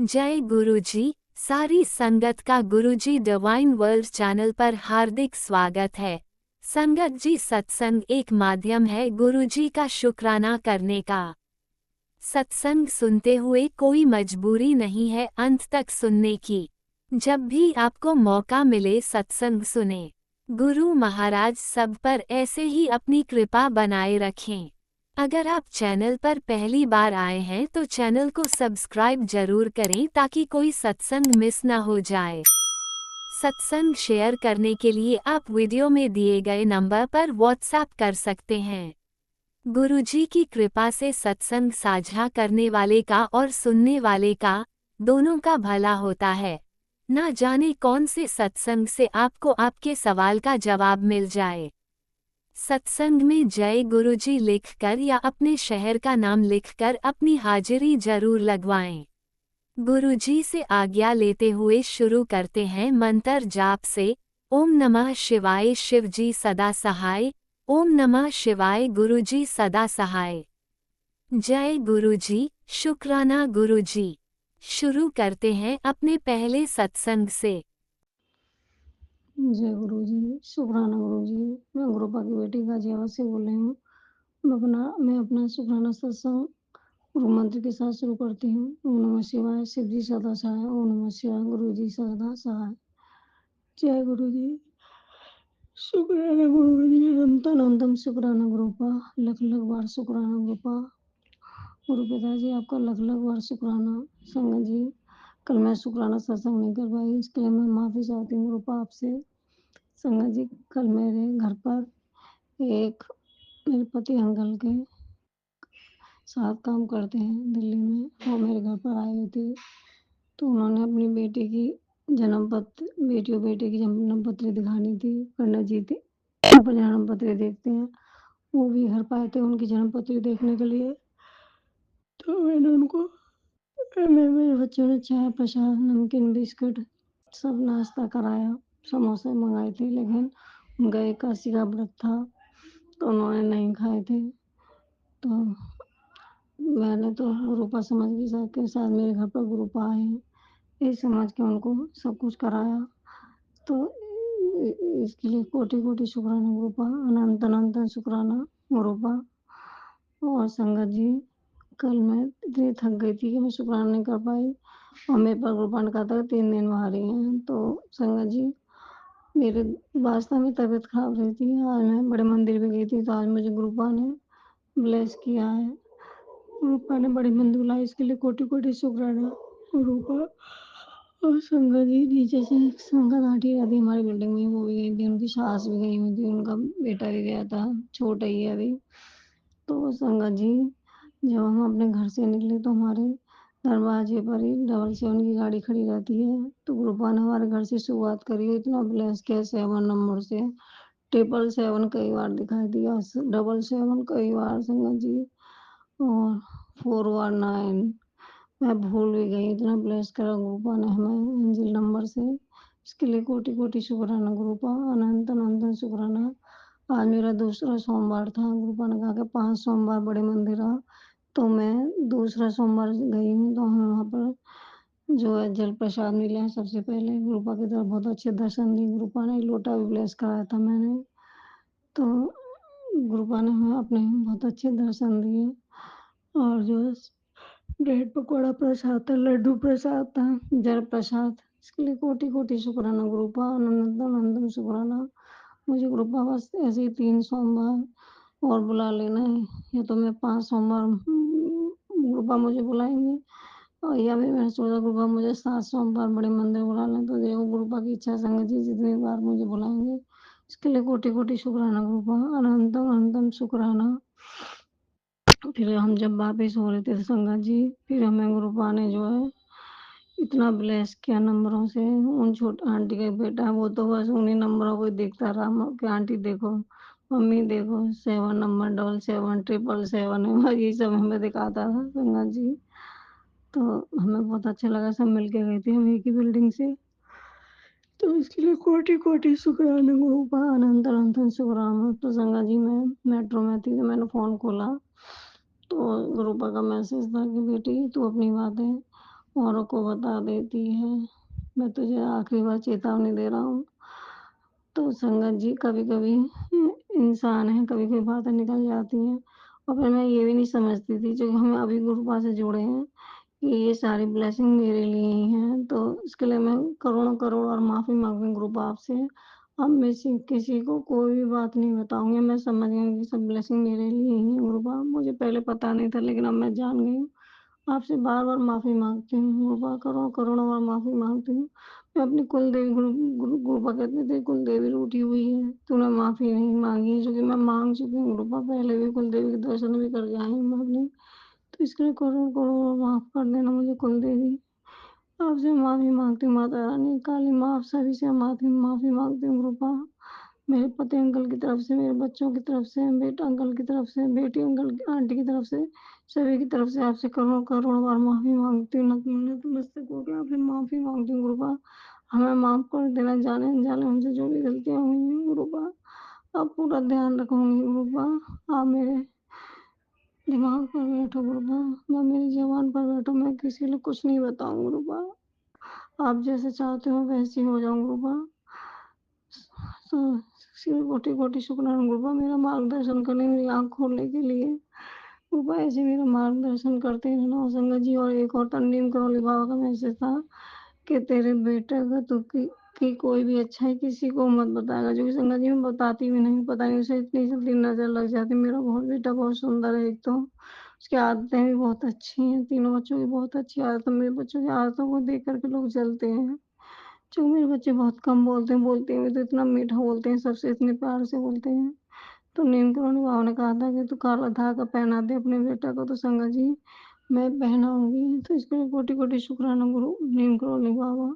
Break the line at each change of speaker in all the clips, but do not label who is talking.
जय गुरुजी। सारी संगत का गुरुजी डिवाइन वर्ल्ड चैनल पर हार्दिक स्वागत है। संगत जी, सत्संग एक माध्यम है गुरुजी का शुक्राना करने का। सत्संग सुनते हुए कोई मजबूरी नहीं है अंत तक सुनने की। जब भी आपको मौका मिले सत्संग सुने। गुरु महाराज सब पर ऐसे ही अपनी कृपा बनाए रखें। अगर आप चैनल पर पहली बार आए हैं तो चैनल को सब्सक्राइब जरूर करें ताकि कोई सत्संग मिस ना हो जाए। सत्संग शेयर करने के लिए आप वीडियो में दिए गए नंबर पर व्हाट्सएप कर सकते हैं। गुरुजी की कृपा से सत्संग साझा करने वाले का और सुनने वाले का, दोनों का भला होता है। ना जाने कौन से सत्संग से आपको आपके सवाल का जवाब मिल जाए। सत्संग में जय गुरुजी लिखकर या अपने शहर का नाम लिखकर अपनी हाजिरी जरूर लगवाएं। गुरुजी से आज्ञा लेते हुए शुरू करते हैं मंत्र जाप से। ओम नमः शिवाय शिवजी सदा सहाय। ओम नमः शिवाय गुरुजी सदा सहाय। जय गुरुजी, शुक्राना गुरुजी। शुरू करते हैं अपने पहले सत्संग से।
जय गुरु जी, शुक्राना गुरु जी। मैं गुरुपा की बेटी गाजियाबाद से बोल रही हूँ। मैं अपना शुक्राना सत्संग गुरु मंत्र के साथ शुरू करती हूँ। ओम नमः शिवाय, शिव जी सदा सहाय। ओम नमः शिवाय, गुरु जी सदा सहाय। जय गुरु जी, शुक्राना गुरु जी। अनंतम अनंतम शुक्राना गुरुपा, लख लख बार शुक्राना गुरुपा। गुरु पिताजी आपका लख लख बार शुक्राना। संगत जी, कल मैं शुक्राना सत्संग नहीं कर पाई, इसके लिए मैं माफी चाहती हूँ गुरुपा आपसे। संगत जी, कल मेरे घर पर एक मेरे पति अंकल के साथ काम करते हैं दिल्ली में, वो मेरे घर पर आए हुए थे। तो उन्होंने अपनी बेटी की जन्म पत्र, बेटी और बेटे की जन्म पत्री दिखानी थी। पंडित जी थे पर जन्म पत्री देखते हैं, वो भी घर पर आए थे उनकी जन्म पत्री देखने के लिए। तो मैंने उनको मेरे बच्चों ने चाय, प्रसाद, नमकीन, बिस्किट सब नाश्ता कराया। समोसे मंगाए थे, लेकिन उनका एकादशी का व्रत था तो उन्होंने नहीं खाए थे। तो मैंने तो गुरुपा समझ के साथ मेरे घर पर गुरुपा आए हैं, ये समझ के उनको सब कुछ कराया। तो इसके लिए कोटि कोटि शुक्राना गुरुपा, अनंत अनंत शुक्राना गुरुपा। और संगत जी, कल मैं इतनी थक गई थी कि मैं शुक्राना नहीं कर पाई और मेरे पर गुरुपा ने कहा था 3 दिन भारी हैं। तो संगत जी, मेरे वास्तव में तबीयत खराब रही थी। आज मैं बड़े मंदिर भी गई थी, तो आज मुझे गुरुपा ने ब्लेस किया है। गुरुपा ने बड़ी मंदिर बुलाई, इसके लिए कोटि कोटि शुक्राना गुरुपा। और संगत जी, नीचे से एक संगत आंटी रहती हमारी बिल्डिंग में, वो भी गई थी, उनकी सास भी गई हुई थी, उनका बेटा भी गया था, छोटा ही है अभी। तो संगत जी, जब हम अपने घर से निकले तो हमारे दरवाजे पर ही 777 की गाड़ी खड़ी रहती है। तो गुरुपा ने हमारे घर से शुरुआत करी, इतना ब्लेस किया 7 नंबर से। 777 कई बार दिखाई दिया, 777 कई बार संगत जी, और 419 मैं भूल भी गई, इतना ब्लेस करा गुरुपा ने हमें एंजल नंबर से। इसके लिए कोटि कोटि शुक्राना गुरुपा, अनंत अनंत शुक्राना। आज मेरा दूसरा सोमवार था। गुरुपा ने कहा कि 5 सोमवार बड़े मंदिर आ, तो मैं दूसरा सोमवार गई हूँ। तो हमें वहाँ पर जो है जल प्रसाद मिला है। सबसे पहले गुरुपा की तरफ बहुत अच्छे दर्शन दिए। गुरुपा ने लोटा भी ब्लेस कराया था मैंने। तो गुरुपा ने हमें अपने बहुत अच्छे दर्शन दिए। और जो है ब्रेड पकौड़ा प्रसाद था, लड्डू प्रसाद था, जल प्रसाद। इसके लिए कोटि कोटि शुक्राना गुरुपा, अनंत अनंत शुक्राना। मुझे गुरुपा बस ऐसे ही 3 सोमवार और बुला लेना है, या तो मैं 5 सोमवार गुरुपा मुझे बुलाएंगे, और या फिर मैंने सोचा गुरुपा मुझे 7 सोमवार बड़े मंदिर बुला लें। तो देखो गुरुपा की इच्छा, संगत जी जितनी बार मुझे बुलाएंगे। इसके लिए कोटि कोटि शुक्राना गुरुपा, अनंतम अनंतम शुक्राना। फिर हम जब वापिस हो रहे थे संगत जी, फिर हमें गुरुपा ने जो है इतना ब्लेस किया नंबरों से। उन छोटी आंटी का बेटा, वो तो बस उन्हीं नंबरों को देखता रहा कि आंटी देखो, मम्मी देखो, 7 नंबर, 777, 777 है, बस यही सब हमें दिखाता था संगत जी। तो हमें बहुत अच्छा लगा, सब मिलके गए थे हम एक ही बिल्डिंग से। तो इसके लिए कोटि कोटि शुक्राना गुरुपा, अनंत अनंत शुक्राना। तो संगत जी, मैं मेट्रो में थी तो मैंने फोन खोला, तो गुरुपा का मैसेज था कि बेटी तू अपनी बातें औरों को बता देती है। मैं तुझे आखिरी बार चेतावनी दे रहा हूँ। तो संगत जी कभी-कभी इंसान है, कभी-कभी बातें निकल जाती हैं और फिर मैं ये भी नहीं समझती थी जो हम अभी गुरुपा से जुड़े हैं, कि ये सारी ब्लेसिंग मेरे लिए ही हैं। तो इसके लिए मैं करोड़ों-करोड़ और माफ़ी माँगती हूँ गुरुपा आपसे। अब मैं किसी को कोई भी बात नहीं बताऊँगी। मैं समझ गई हूँ कि सब ब्लेसिंग मेरे लिए ही है गुरुपा। मुझे पहले पता नहीं था लेकिन अब मैं जान गई हूँ। आपसे बार-बार माफ़ी माँगती हूँ गुरुपा, करोड़ों बार माफ़ी माँगती हूँ। मैं अपनी कुलदेवी गुरु गुरु गुरुपा कहते थे कुलदेवी रूठी हुई है, तूने माफ़ी नहीं माँगी, जो कि मैं माँग चुकी हूँ गुरुपा, पहले भी कुलदेवी के दर्शन भी करके आई हूँ मैं अपने। तो इसके लिए करोड़ों माफ़ कर देना मुझे कुलदेवी। आपसे माफ़ी माँगती हूँ माता रानी, काली माँ, आप सभी से माफ़ी माँगती हूँ गुरुपा। मेरे पति अंकल की तरफ से, मेरे बच्चों की तरफ से, बेटा अंकल की तरफ से, बेटी अंकल की आंटी की तरफ से, सभी की तरफ से आपसे करोड़ों बार माफ़ी माँगती हूँ। नतमस्तक होके आपसे माफ़ी माँगती हूँ गुरुपा। हमें माफ़ कर देना जाने-अनजाने हमसे जो भी गलतियाँ हुई हैं गुरुपा। अब पूरा ध्यान रखूँगी गुरुपा। आप मेरे दिमाग पर बैठो गुरुपा, मैं मेरी ज़ुबान पर बैठो, मैं किसी को कुछ नहीं बताऊँ गुरुपा। आप जैसे चाहते हो वैसी हो जाऊँ गुरुपा। तो सिर्फ कोटि-कोटि शुक्राना गुरुपा मेरा मार्गदर्शन करने, मेरी आँख खोलने के लिए। कृपा ऐसे मेरा मार्गदर्शन करते रहना। और संगत जी और एक और तरनीम करौली बाबा का मैसेज था कि तेरे बेटे का तू की कोई भी अच्छाई किसी को मत बताएगा, जो कि संगत जी मैं बताती भी नहीं, पता नहीं उसे इतनी जल्दी नज़र लग जाती। मेरा बहुत बेटा बहुत सुंदर है एक तो, उसकी आदतें भी बहुत अच्छी हैं, तीनों बच्चों की बहुत अच्छी आदत है। मेरे बच्चों की आदतों को देख कर के लोग जलते हैं। जो मेरे बच्चे बहुत कम बोलते हैं, बोलते हुए तो इतना मीठा बोलते हैं, सबसे इतने प्यार से बोलते हैं। तो नीम करोली बाबा ने कहा था कि तू काला धागा पहना दे अपने बेटा को, तो संगत जी मैं पहनाऊँगी। तो इसके लिए कोटि-कोटि शुक्राना गुरु नीम करोली बाबा,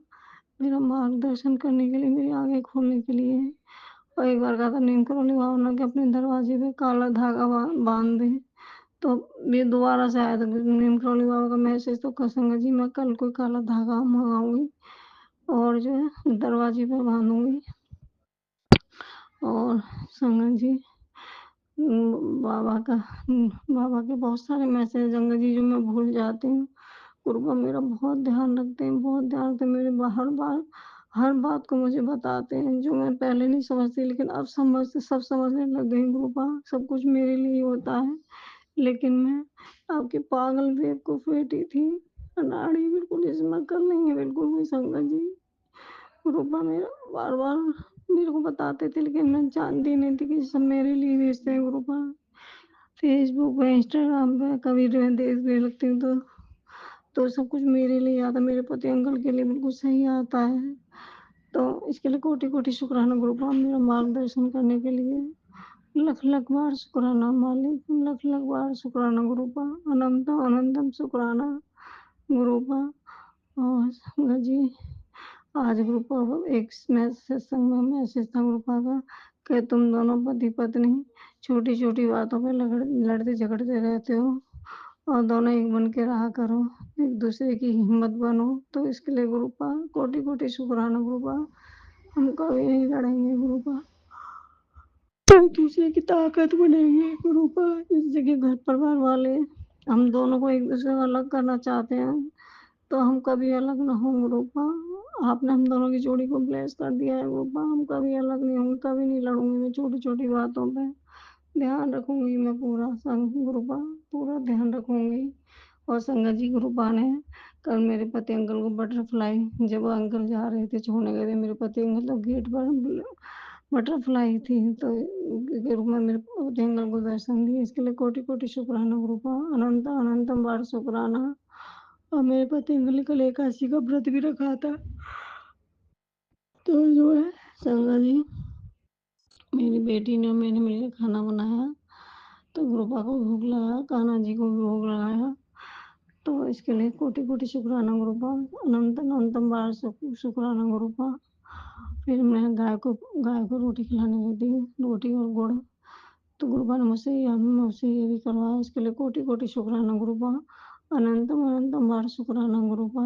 मेरा मार्गदर्शन करने के लिए, मेरी आँखें खोलने के लिए। और एक बार कहा था नीम करोली बाबा ने कि अपने दरवाजे पे काला धागा बाँध दे। तो ये दोबारा से आया था नीम करोली बाबा का मैसेज, तो संगत जी मैं कल कोई काला धागा मँगाऊँगी और जो है दरवाजे पे बाँधूँगी। और संगत जी बाबा के बहुत सारे मैसेज संगत जी जो मैं भूल जाती हूँ। कृपा मेरा बहुत ध्यान रखते हैं, बहुत ध्यान रखते हैं। मेरे हर बात को मुझे बताते हैं, जो मैं पहले नहीं समझती लेकिन अब सब समझने लग गई हूँ कृपा। सब कुछ मेरे लिए ही होता है। लेकिन मैं आपकी पागल बेवकूफ़ बेटी थी। अनाड़ी बिल्कुल इसमें अक्ल नहीं है बिल्कुल भी संगत जी। रूपा मेरा बार-बार मेरे को बताते थे लेकिन मैं जानती नहीं थी कि सब मेरे लिए भेजते हैं रूपा। फ़ेसबुक पे, इंस्टाग्राम पे कभी जो है देखने लगती हूँ तो सब कुछ मेरे लिए आता है, मेरे पति अंकल के लिए बिल्कुल सही आता है। तो इसके लिए कोटि-कोटि शुक्राना रूपा मेरा मार्गदर्शन करने के लिए। लख-लख बार शुक्राना मालिक, लख-लख बार शुक्राना गुरुपा, अनंतम अनंतम शुक्राना गुरुपा। और संगत जी आज ग्रुप एक सत्संग में मैसेज था ग्रुपा का कि तुम दोनों पति पत्नी छोटी-छोटी बातों पे लड़ते झगड़ते रहते हो और दोनों एक बन के रहा करो, एक दूसरे की हिम्मत बनो। तो इसके लिए गुरुपा कोटि-कोटि शुक्राना गुरुपा। हम कभी नहीं लड़ेंगे गुरुपा, एक दूसरे की ताकत बनेंगे गुरुपा। जिससे कि घर परिवार वाले हम दोनों को एक दूसरे को अलग करना चाहते हैं तो हम कभी अलग ना होंगे रूपा। आपने हम दोनों की जोड़ी को ब्लेस कर दिया है रूपा, हम कभी अलग नहीं होंगे, कभी नहीं लड़ूंगी मैं छोटी-छोटी बातों पे। ध्यान रखूंगी मैं पूरा संग रूपा, पूरा ध्यान रखूंगी। और संगत जी रूपा ने कल मेरे पति अंकल को बटरफ्लाई, जब वो अंकल जा रहे थे छोड़ने गए थे मेरे पति अंकल तो गेट पर बटरफ्लाई थी तो के रूप में मेरे पति अंकल को दर्शन दिए। इसके लिए कोटि-कोटि शुक्राना रूपा, अनंत अनंतम बार शुक्राना। और मेरे पति ने कल एकादशी का व्रत भी रखा था। तो जो है संगत जी मेरी बेटी ने और मैंने मिलकर खाना बनाया तो गुरुपा को भोग लगाया, कान्हा जी को भी भोग लगाया। तो इसके लिए कोटि-कोटि शुक्राना गुरुपा, अनंत अनंतम बार शुक्राना गुरुपा। फिर मैं गाय को रोटी खिलाने गई थी, रोटी और गुड़। तो गुरुपा ने मुझसे ये भी करवाया। इसके लिए कोटि-कोटि शुक्राना गुरुपा, अनंतम अनंतम बार शुक्राना गुरुपा।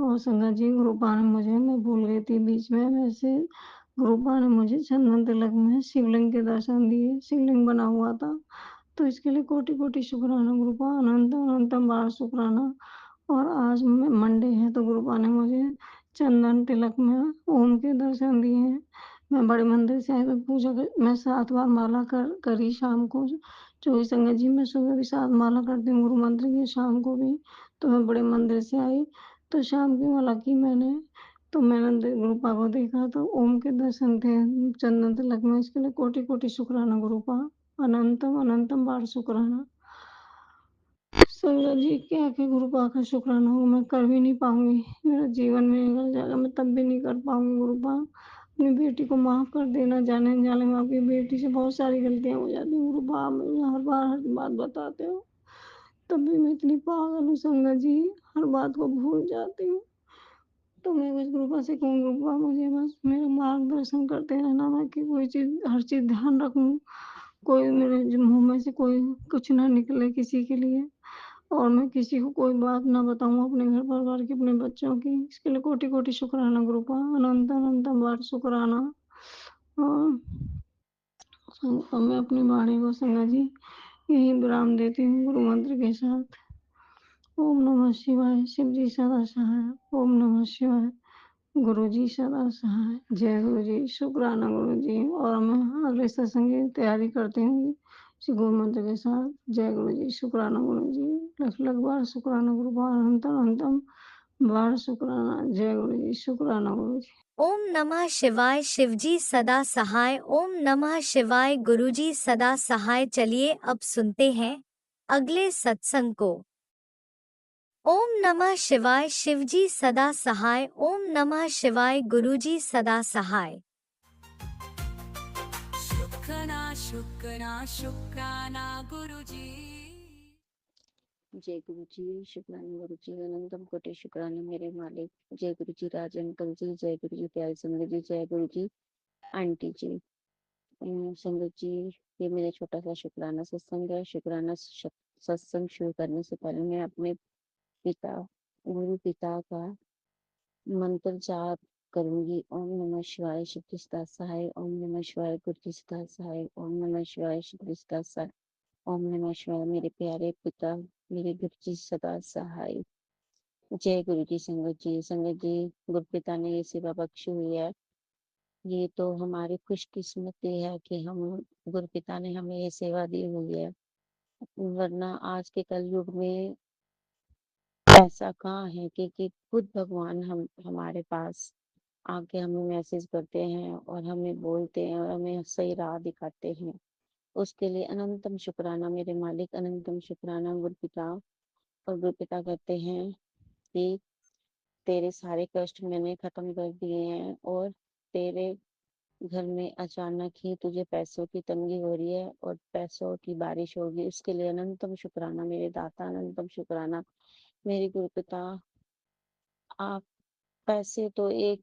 और संगत जी गुरुपा ने मुझे, मैं भूल गई थी बीच में वैसे, गुरुपा ने मुझे चंदन तिलक में शिवलिंग के दर्शन दिए, शिवलिंग बना हुआ था। तो इसके लिए कोटि-कोटि शुक्राना गुरुपा, अनंत अनंतम बार शुक्राना। और आज मंडे है तो गुरुपा ने मुझे चंदन तिलक में ओम के दर्शन दिए हैं। मैं बड़े मंदिर से आई तो पूजा कर मैं 7 बार माला करी शाम को। चौबीस संगत जी मैं सुबह भी 7 माला करती हूँ गुरु मंत्र की, शाम को भी। तो मैं बड़े मंदिर से आई तो शाम की माला की मैंने, तो मैंने गुरुपा को देखा तो ओम के दर्शन थे चंदन तिलक में। इसके लिए कोटि-कोटि शुक्राना गुरुपा, अनंतम अनंतम बार शुक्राना। संगत जी क्या गुरुपा का शुक्राना हो, मैं कर भी नहीं पाऊँगी। मेरा जीवन में निकल जाएगा, मैं तब भी नहीं कर पाऊँगी गुरुपा। अपनी बेटी को माफ़ कर देना, जाने-अनजाने में आपकी बेटी से बहुत सारी गलतियाँ हो जाती हैं गुरुपा। आप मुझे हर बार हर बात बताते हो, तब भी मैं इतनी पागल हूँ संगत जी, हर बात को भूल जाती हूँ। तो मैं बस गुरुपा से कहूँगी गुरुपा मुझे बस मेरा मार्गदर्शन करते रहना, मैं कि कोई चीज़ हर चीज़ ध्यान रखूँ, कोई मेरे जो मुँह में से कोई कुछ ना निकले किसी के लिए। और मैं किसी को कोई बात ना बताऊँ अपने घर परिवार की, अपने बच्चों की। इसके लिए कोटि-कोटि शुक्राना गुरुपा, अनंत-अनंत बार शुक्राना। और और मैं अपनी वाणी को संगत जी यहीं विराम देती हूँ गुरु मंत्र के साथ। ओम नमः शिवाय, शिव जी सदा सहाय। ओम नमः शिवाय, गुरु जी सदा सहाय। जय गुरु जी, शुक्राना गुरु जी। और मैं अगले सत्संग की तैयारी करती हूँ इसी गुरु मंत्र के साथ। जय गुरु जी, शुक्राना गुरु जी। लख-लख बार शुक्राना गुरु बार, अनंतम अनंतम बार शुक्राना। जय गुरु जी, शुक्राना गुरु जी।
ओम नमः शिवाय, शिवजी सदा सहाय। ओम नमः शिवाय, गुरुजी सदा सहाय। चलिए अब सुनते हैं अगले सत्संग को। ओम नमः शिवाय, शिवजी सदा सहाय। ओम नमः शिवाय, गुरुजी सदा सहाय।
शुक्राना शुक्राना शुक्राना गुरुजी।
जय गुरु जी, शुक्राना गुरु जी, अनंतम कोटि शुक्राना मेरे मालिक। जय गुरु जी, राज अंकल जी, जय गुरु जी, प्यारे संगत जी, जय गुरु जी, आंटी जी। संगत जी, ये मेरा छोटा सा शुक्राना सत्संग है। शुक्राना सत्संग शुरू करने से पहले मैं अपने पिता, गुरु पिता का मंत्र जाप करूंगी। ओम नमः शिवाय, शिव जी सदा सहाय। ओम नमः शिवाय, गुरु जी सदा सहाय। ओम नमः शिवाय, शिव जी सदा सहाय। ओम नमः शिवाय, मेरे प्यारे पिता, मेरे गुरु जी सदा सहाय। जय गुरु जी। संगत जी, गुरु पिता ने ये सेवा बख्शी हुई है। ये तो हमारी खुशकिस्मती है कि हम गुरु पिता ने हमें ये सेवा दी हुई है, वरना आज के कलयुग में ऐसा कहाँ है कि खुद भगवान हम हमारे पास आके हमें मैसेज करते हैं और हमें बोलते हैं और हमें सही राह दिखाते हैं। उसके लिए अनंतम शुक्राना मेरे मालिक, अनंतम शुक्राना गुरु पिता। और गुरु पिता कहते हैं कि तेरे सारे कष्ट मैंने खत्म कर दिए हैं और तेरे घर में अचानक ही तुझे पैसों की तंगी हो रही है और पैसों की बारिश होगी। उसके लिए अनंतम शुक्राना मेरे दाता, अनंतम शुक्राना मेरे गुरु पिता। आप पैसे तो एक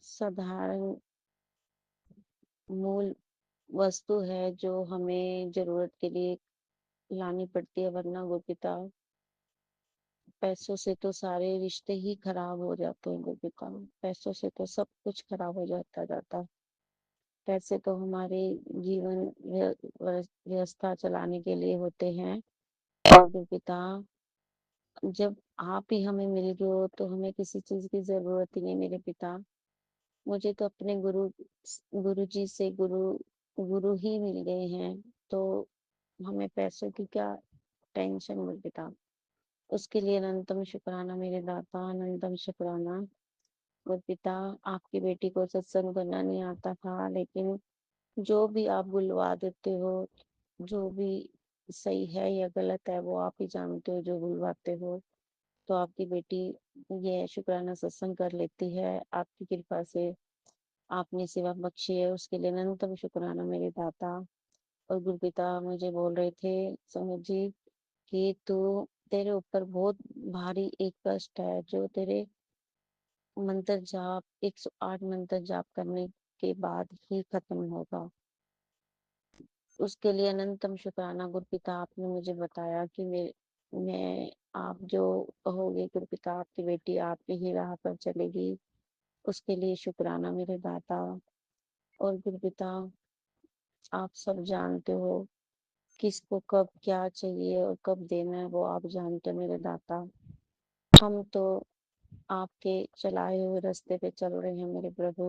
साधारण मूल वस्तु है जो हमें जरूरत के लिए लानी पड़ती है, वरना गुरु पिता पैसों से तो सारे रिश्ते ही खराब हो जाते हैं गुरु पिता। पैसों से तो सब कुछ खराब हो जाता। पैसे तो हमारे जीवन व्यवस्था चलाने के लिए होते हैं। और गुरु पिता, जब आप ही हमें मिल गए हो तो हमें किसी चीज की जरूरत ही नहीं मेरे पिता। मुझे तो अपने गुरु जी से गुरु ही मिल गए हैं, तो हमें पैसों की क्या टेंशन गुरु पिता। उसके लिए अनंतम शुक्राना मेरे दाता, अनंतम शुक्राना गुरु पिता। आपकी बेटी को सत्संग करना नहीं आता था, लेकिन जो भी आप बुलवा देते हो, जो भी सही है या गलत है वो आप ही जानते हो, जो बुलवाते हो। तो आपकी बेटी ये शुक्राना सत्संग कर लेती है, आपकी कृपा से आपने सेवा बख्शी है, उसके लिए अनंतम शुक्राना मेरे दाता। और गुरु पिता मुझे बोल रहे थे समझ जी कि तू तेरे ऊपर बहुत भारी एक कष्ट है जो तेरे मंत्र जाप 108 मंत्र जाप करने के बाद ही खत्म होगा। उसके लिए अनंतम शुक्राना गुरु पिता। आपने मुझे बताया कि मैं आप जो कहोगे गुरु पिता, आपकी बेटी आप ही राह पर चलेगी। उसके लिए शुक्राना मेरे दाता। और गुरु पिता, आप सब जानते हो किसको कब क्या चाहिए और कब देना है, वो आप जानते हो मेरे दाता। हम तो आपके चलाए हुए रास्ते पे चल रहे हैं मेरे प्रभु,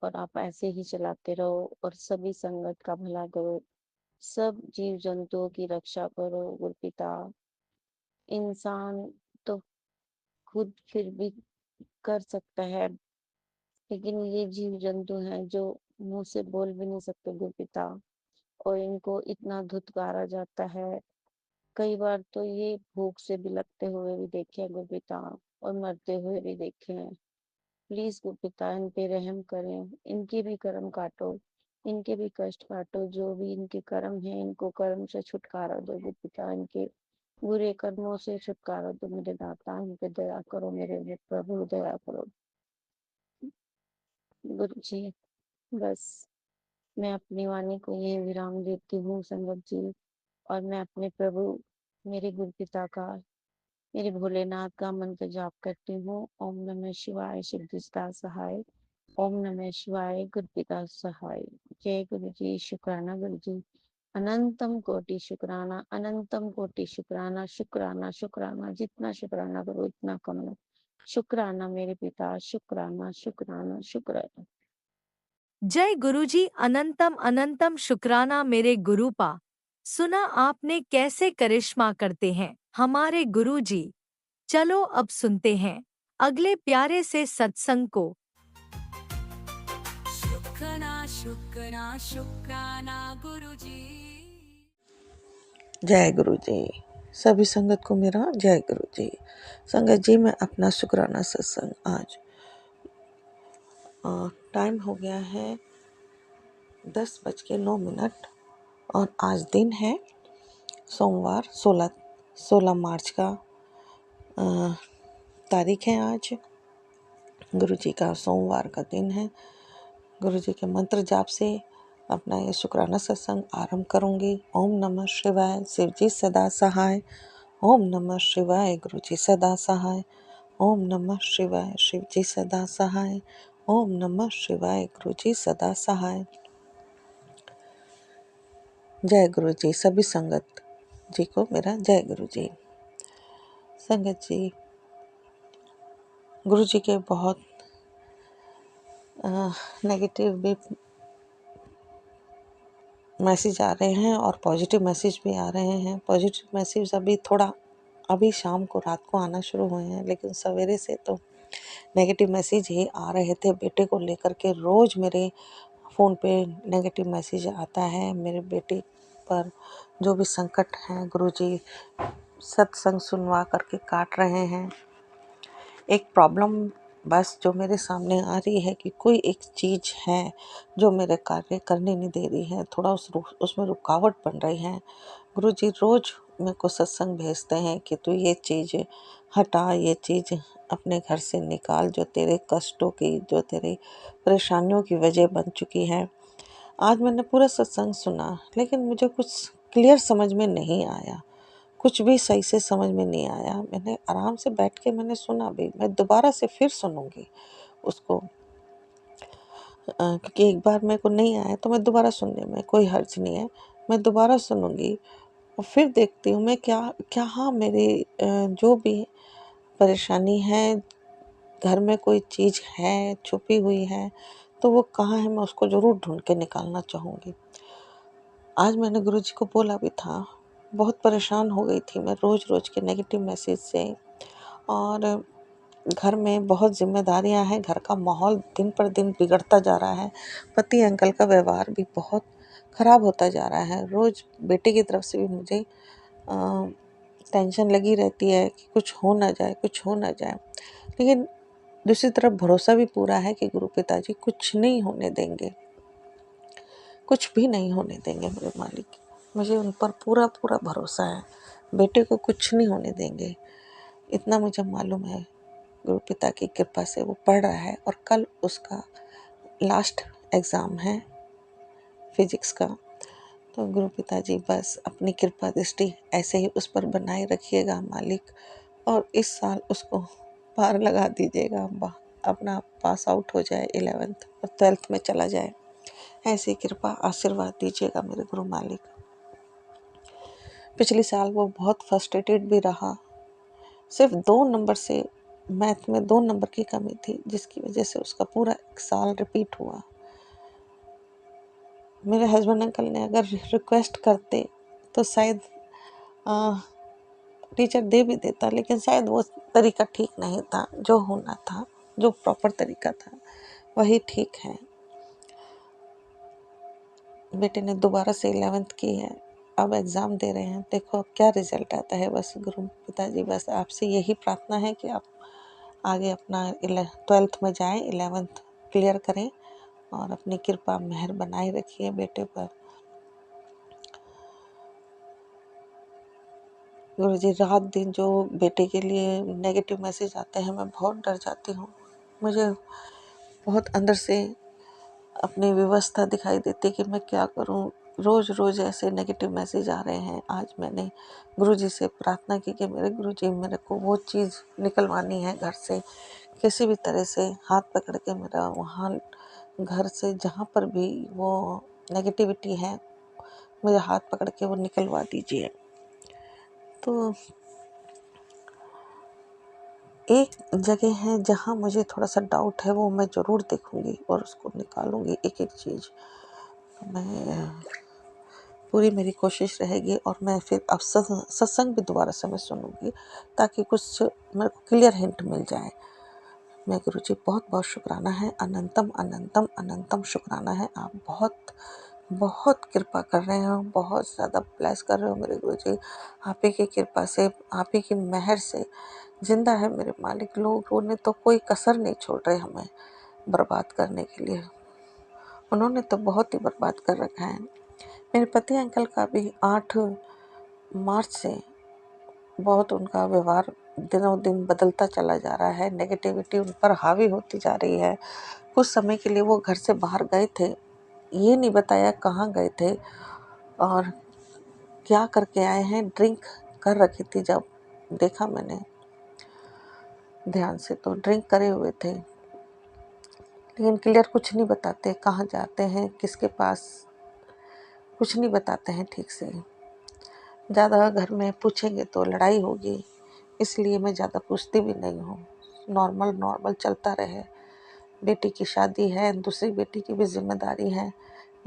और आप ऐसे ही चलाते रहो और सभी संगत का भला करो, सब जीव जंतुओं की रक्षा करो गुरपिता। इंसान तो खुद फिर भी कर सकता है, लेकिन ये जीव जंतु हैं जो मुंह से बोल भी नहीं सकते गुरपिता, और इनको इतना धुतकारा जाता है। कई बार तो ये भूख से बिलखते हुए भी देखे हैं गुरपिता, और मरते हुए भी देखे हैं। प्लीज गुरपिता इन पे रहम करें, इनके भी कर्म काटो, इनके भी कष्ट काटो, जो भी इनके कर्म है इनको कर्म से छुटकारा दो गुरपिता, इनके बुरे कर्मों से छुटकारा दो मेरे दाता, इन पे दया करो मेरे प्रभु, दया करो गुरु जी। बस मैं अपनी वाणी को यही विराम देती हूँ संगत जी, और मैं अपने प्रभु मेरे गुरुपिता का, मेरे भोलेनाथ का मंत्र जाप करती हूँ। ओम नमः शिवाय सिद्धिस्ता सहाय, ओम नमः शिवाय गुरुपिता सहाय। जय गुरु जी, शुक्राना गुरु जी, अनंतम कोटि शुक्राना, अनंतम कोटि शुक्राना, शुक्राना शुक्राना, जितना शुक्राना करो इतना कम है। शुक्राना मेरे पिता, शुक्राना शुक्राना शुक्राना।
जय गुरुजी, अनंतम अनंतम शुक्राना मेरे गुरुपा। सुना आपने कैसे करिश्मा करते हैं हमारे गुरुजी। चलो अब सुनते हैं अगले प्यारे से सत्संग को।
शुक्राना शुक्राना शुक्राना गुरुजी।
जय गुरु जी। सभी संगत को मेरा जय गुरु जी। संगत जी, मैं अपना शुक्राना सत्संग आज टाइम हो गया है 10:09 और आज दिन है सोमवार 16 मार्च का तारीख है। आज गुरु जी का सोमवार का दिन है। गुरु जी के मंत्र जाप से अपना ये शुक्राना सत्संग आरंभ करूंगी। ओम नमः शिवाय, शिव जी सदा सहाय। ओम नमः शिवाय, गुरु जी सदा सहाय। ओम नमः शिवाय, शिव जी सदा सहाय। ओम नमः शिवाय, गुरु जी सदा सहाय। जय गुरु जी। सभी संगत जी को मेरा जय गुरु जी। संगत जी, गुरु जी के बहुत नेगेटिव भी मैसेज आ रहे हैं और पॉजिटिव मैसेज भी आ रहे हैं। पॉजिटिव मैसेज अभी शाम को रात को आना शुरू हुए हैं, लेकिन सवेरे से तो नेगेटिव मैसेज ही आ रहे थे। बेटे को लेकर के रोज़ मेरे फ़ोन पे नेगेटिव मैसेज आता है। मेरे बेटे पर जो भी संकट हैं गुरुजी सत्संग सुनवा करके काट रहे हैं। एक प्रॉब्लम बस जो मेरे सामने आ रही है कि कोई एक चीज़ है जो मेरे कार्य करने नहीं दे रही है, थोड़ा उसमें रुकावट बन रही है। गुरुजी रोज़ मेरे को सत्संग भेजते हैं कि तू ये चीज़ हटा, ये चीज़ अपने घर से निकाल, जो तेरे कष्टों की, जो तेरे परेशानियों की वजह बन चुकी है। आज मैंने पूरा सत्संग सुना, लेकिन मुझे कुछ क्लियर समझ में नहीं आया, कुछ भी सही से समझ में नहीं आया। मैंने आराम से बैठ के मैंने सुना भी, मैं दोबारा से फिर सुनूंगी उसको, क्योंकि एक बार मेरे को नहीं आया तो मैं दोबारा सुनने में कोई हर्ज नहीं है। मैं दोबारा सुनूंगी और फिर देखती हूँ मैं क्या हाँ मेरी जो भी परेशानी है, घर में कोई चीज़ है छुपी हुई है तो वो कहाँ है, मैं उसको ज़रूर ढूंढ के निकालना चाहूँगी। आज मैंने गुरुजी को बोला भी था, बहुत परेशान हो गई थी मैं रोज़ के नेगेटिव मैसेज से, और घर में बहुत जिम्मेदारियां हैं, घर का माहौल दिन पर दिन बिगड़ता जा रहा है। पति अंकल का व्यवहार भी बहुत ख़राब होता जा रहा है। रोज़ बेटे की तरफ से भी मुझे टेंशन लगी रहती है कि कुछ हो ना जाए, कुछ हो ना जाए, लेकिन दूसरी तरफ भरोसा भी पूरा है कि गुरु पिताजी कुछ नहीं होने देंगे, कुछ भी नहीं होने देंगे मेरे मालिक। मुझे उन पर पूरा भरोसा है, बेटे को कुछ नहीं होने देंगे, इतना मुझे मालूम है। गुरु पिता की कृपा से वो पढ़ रहा है और कल उसका लास्ट एग्ज़ाम है फिजिक्स का। तो गुरु पिताजी बस अपनी कृपा दृष्टि ऐसे ही उस पर बनाए रखिएगा मालिक, और इस साल उसको पार लगा दीजिएगा अम्बा, अपना पास आउट हो जाए 11th और 12th में चला जाए। ऐसी कृपा आशीर्वाद दीजिएगा मेरे गुरु मालिक। पिछले साल वो बहुत फ्रस्ट्रेटेड भी रहा, सिर्फ 2 नंबर से, मैथ में 2 नंबर की कमी थी, जिसकी वजह से उसका पूरा 1 साल रिपीट हुआ। मेरे हस्बैंड अंकल ने अगर रिक्वेस्ट करते तो शायद टीचर दे भी देता, लेकिन शायद वो तरीका ठीक नहीं था। जो होना था, जो प्रॉपर तरीका था, वही ठीक है। बेटे ने दोबारा से 11th की है, अब एग्ज़ाम दे रहे हैं। देखो अब क्या रिजल्ट आता है। बस गुरु पिताजी, बस आपसे यही प्रार्थना है कि आप आगे अपना 12th में जाएं, 11th क्लियर करें और अपनी कृपा मेहर बनाए रखिए बेटे पर। गुरुजी, रात दिन जो बेटे के लिए नेगेटिव मैसेज आते हैं, मैं बहुत डर जाती हूँ। मुझे बहुत अंदर से अपनी व्यवस्था दिखाई देती कि मैं क्या करूं। रोज़ रोज़ ऐसे नेगेटिव मैसेज आ रहे हैं। आज मैंने गुरुजी से प्रार्थना की कि मेरे गुरुजी, मेरे को वो चीज़ निकलवानी है घर से, किसी भी तरह से हाथ पकड़ के मेरा वहाँ घर से जहाँ पर भी वो नेगेटिविटी है, मुझे हाथ पकड़ के वो निकलवा दीजिए। तो एक जगह है जहाँ मुझे थोड़ा सा डाउट है, वो मैं ज़रूर देखूंगी और उसको निकालूंगी एक एक चीज़। मैं पूरी मेरी कोशिश रहेगी और मैं फिर अब सत्संग भी दोबारा से मैं सुनूंगी, ताकि कुछ मेरे को क्लियर हिंट मिल जाए। मैं गुरुजी बहुत बहुत शुक्राना है, अनंतम अनंतम अनंतम शुक्राना है। आप बहुत बहुत कृपा कर रहे हो, बहुत ज़्यादा ब्लेस कर रहे हो मेरे गुरुजी। आप ही की कृपा से, आप ही की मेहर से जिंदा है मेरे मालिक। लोगों ने तो कोई कसर नहीं छोड़ रहे हमें बर्बाद करने के लिए। उन्होंने तो बहुत ही बर्बाद कर रखा है। मेरे पति अंकल का भी 8 मार्च से बहुत उनका व्यवहार दिनों दिन बदलता चला जा रहा है। नेगेटिविटी उन पर हावी होती जा रही है। कुछ समय के लिए वो घर से बाहर गए थे, ये नहीं बताया कहाँ गए थे और क्या करके आए हैं। ड्रिंक कर रखी थी, जब देखा मैंने ध्यान से तो ड्रिंक करे हुए थे, लेकिन क्लियर कुछ नहीं बताते कहाँ जाते हैं, किसके पास, कुछ नहीं बताते हैं ठीक से। ज़्यादा घर में पूछेंगे तो लड़ाई होगी, इसलिए मैं ज़्यादा पूछती भी नहीं हूँ। नॉर्मल नॉर्मल चलता रहे। बेटी की शादी है, दूसरी बेटी की भी जिम्मेदारी है,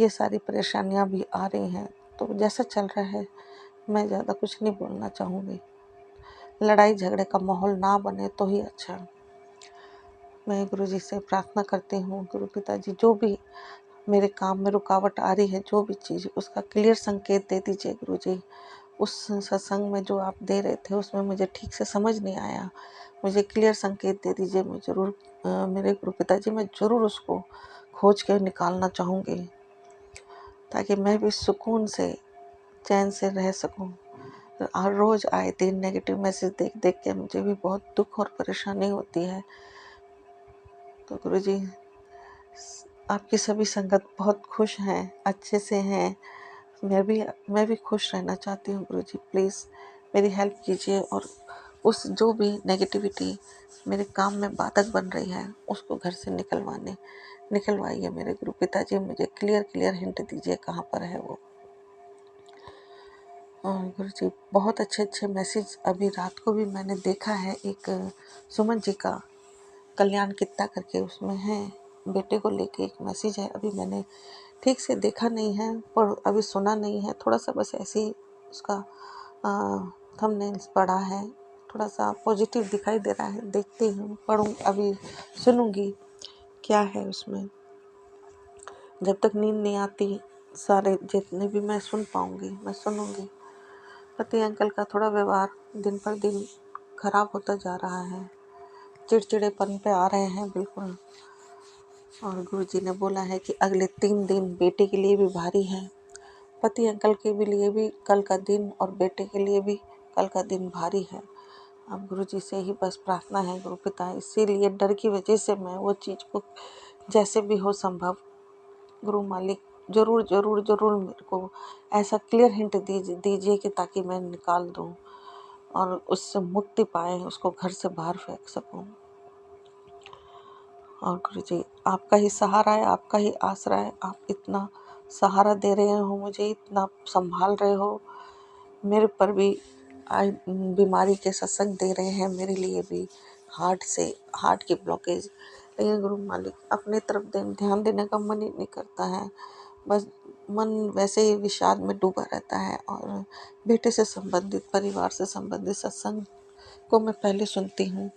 ये सारी परेशानियाँ भी आ रही हैं, तो जैसा चल रहा है मैं ज़्यादा कुछ नहीं बोलना चाहूँगी। लड़ाई झगड़े का माहौल ना बने तो ही अच्छा। मैं गुरुजी से प्रार्थना करती हूँ, गुरु पिताजी जो भी मेरे काम में रुकावट आ रही है, जो भी चीज़, उसका क्लियर संकेत दे दीजिए गुरुजी। उस सत्संग में जो आप दे रहे थे उसमें मुझे ठीक से समझ नहीं आया, मुझे क्लियर संकेत दे दीजिए। मैं ज़रूर मेरे गुरु पिताजी, मैं ज़रूर उसको खोज के निकालना चाहूँगी, ताकि मैं भी सुकून से चैन से रह सकूँ। हर रोज़ आए दिन नेगेटिव मैसेज देख देख के मुझे भी बहुत दुख और परेशानी होती है। तो गुरुजी, आपकी सभी संगत बहुत खुश हैं, अच्छे से हैं। मैं भी खुश रहना चाहती हूँ गुरुजी। प्लीज़ मेरी हेल्प कीजिए और उस जो भी नेगेटिविटी मेरे काम में बाधक बन रही है, उसको घर से निकलवाइए मेरे गुरु पिताजी। मुझे क्लियर हिंट दीजिए कहाँ पर है वो। और गुरुजी, बहुत अच्छे मैसेज अभी रात को भी मैंने देखा है। एक सुमन जी का कल्याण कितना करके उसमें है, बेटे को लेके एक मैसेज है। अभी मैंने ठीक से देखा नहीं है, पर अभी सुना नहीं है, थोड़ा सा बस ऐसे ही उसका थंबनेल्स पढ़ा है, थोड़ा सा पॉजिटिव दिखाई दे रहा है। देखती हूँ, पढ़ूँ, अभी सुनूंगी क्या है उसमें। जब तक नींद नहीं आती, सारे जितने भी मैं सुन पाऊँगी मैं सुनूंगी। पति अंकल का थोड़ा व्यवहार दिन पर दिन खराब होता जा रहा है, चिड़चिड़ेपन पे आ रहे हैं बिल्कुल। और गुरुजी ने बोला है कि अगले 3 दिन बेटे के लिए भी भारी है, पति अंकल के भी लिए भी कल का दिन और बेटे के लिए भी कल का दिन भारी है। अब गुरुजी से ही बस प्रार्थना है गुरु पिता, इसीलिए डर की वजह से मैं वो चीज़ को जैसे भी हो संभव, गुरु मालिक ज़रूर मेरे को ऐसा क्लियर हिंट दीजिए कि ताकि मैं निकाल दूँ और उससे मुक्ति पाए, उसको घर से बाहर फेंक सकूँ। और गुरुजी, आपका ही सहारा है, आपका ही आसरा है। आप इतना सहारा दे रहे हो मुझे, इतना संभाल रहे हो, मेरे पर भी बीमारी के सत्संग दे रहे हैं मेरे लिए भी, हार्ट की ब्लॉकेज। लेकिन गुरु मालिक अपने तरफ ध्यान देने का मन ही नहीं करता है, बस मन वैसे ही विषाद में डूबा रहता है। और बेटे से संबंधित, परिवार से संबंधित सत्संग को मैं पहले सुनती हूँ,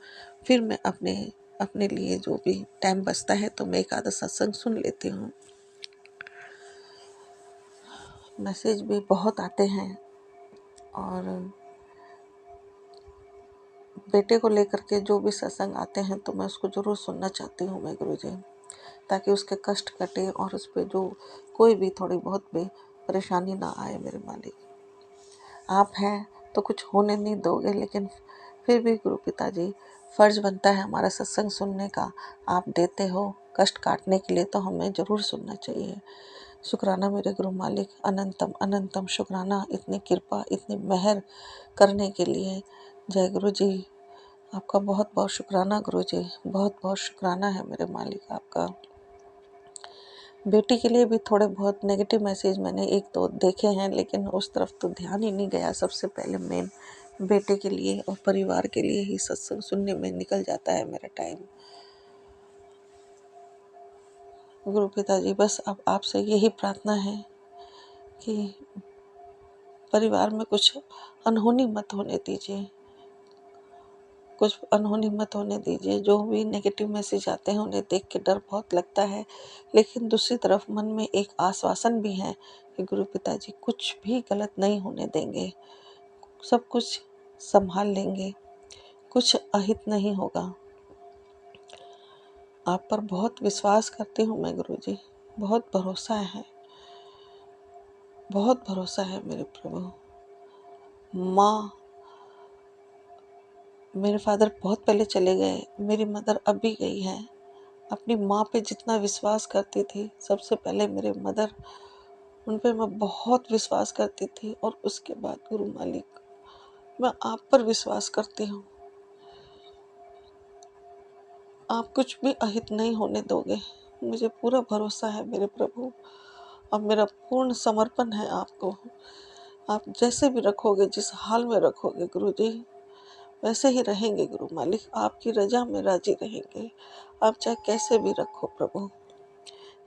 फिर मैं अपने अपने लिए जो भी टाइम बचता है तो मैं एक आधा सत्संग सुन लेती हूँ। मैसेज भी बहुत आते हैं और बेटे को लेकर के जो भी सत्संग आते हैं तो मैं उसको ज़रूर सुनना चाहती हूँ मैं गुरु जी, ताकि उसके कष्ट कटे और उस पर जो कोई भी थोड़ी बहुत भी परेशानी ना आए। मेरे मालिक आप हैं तो कुछ होने नहीं दोगे, लेकिन फिर भी गुरु पिताजी फर्ज बनता है हमारा सत्संग सुनने का। आप देते हो कष्ट काटने के लिए तो हमें ज़रूर सुनना चाहिए। शुक्राना मेरे गुरु मालिक, अनंतम अनंतम शुक्राना इतनी कृपा, इतनी मेहर करने के लिए। जय गुरु जी, आपका बहुत बहुत शुक्राना गुरु जी, बहुत बहुत शुक्राना है मेरे मालिक आपका। बेटी के लिए भी थोड़े बहुत नेगेटिव मैसेज मैंने एक दो देखे हैं, लेकिन उस तरफ तो ध्यान ही नहीं गया। सबसे पहले मेन बेटे के लिए और परिवार के लिए ही सत्संग सुनने में निकल जाता है मेरा टाइम। गुरु पिताजी बस अब आपसे यही प्रार्थना है कि परिवार में कुछ अनहोनी मत होने दीजिए, कुछ अनहोनी मत होने दीजिए। जो भी नेगेटिव मैसेज आते हैं उन्हें देख के डर बहुत लगता है, लेकिन दूसरी तरफ मन में एक आश्वासन भी है कि गुरु पिताजी कुछ भी गलत नहीं होने देंगे, सब कुछ संभाल लेंगे, कुछ अहित नहीं होगा। आप पर बहुत विश्वास करती हूँ मैं गुरु जी, बहुत भरोसा है, बहुत भरोसा है मेरे प्रभु। माँ, मेरे फादर बहुत पहले चले गए, मेरी मदर अभी गई है। अपनी माँ पे जितना विश्वास करती थी, सबसे पहले मेरे मदर, उन पे मैं बहुत विश्वास करती थी। और उसके बाद गुरु मालिक मैं आप पर विश्वास करती हूँ। आप कुछ भी अहित नहीं होने दोगे, मुझे पूरा भरोसा है मेरे प्रभु। और मेरा पूर्ण समर्पण है आपको। आप जैसे भी रखोगे, जिस हाल में रखोगे गुरु जी, वैसे ही रहेंगे गुरु मालिक। आपकी रजा में राजी रहेंगे। आप चाहे कैसे भी रखो प्रभु,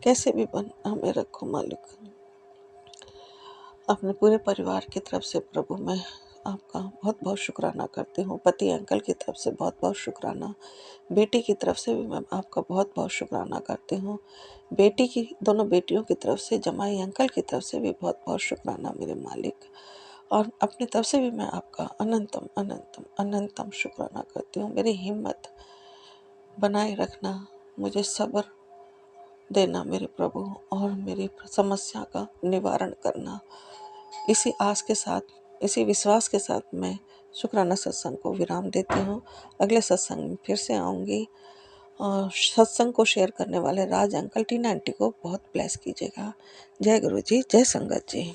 कैसे भी हमें रखो मालिक। अपने पूरे परिवार की तरफ से प्रभु मैं आपका बहुत बहुत शुक्राना करती हूँ। पति अंकल की तरफ से बहुत बहुत शुक्राना, बेटी की तरफ से भी मैं आपका बहुत बहुत शुक्राना करती हूँ। बेटी की, दोनों बेटियों की तरफ से, जमाई अंकल की तरफ से भी बहुत बहुत शुक्राना मेरे मालिक। और अपनी तरफ से भी मैं आपका अनंतम अनंतम अनंतम शुक्राना करती हूँ। मेरी हिम्मत बनाए रखना, मुझे सब्र देना मेरे प्रभु, और मेरी समस्या का निवारण करना। इसी आस के साथ, इसी विश्वास के साथ मैं शुक्राना सत्संग को विराम देती हूँ। अगले सत्संग में फिर से आऊँगी। और सत्संग को शेयर करने वाले राज अंकल, टीना आंटी को बहुत ब्लेस कीजिएगा। जय गुरु जी, जय संगत जी।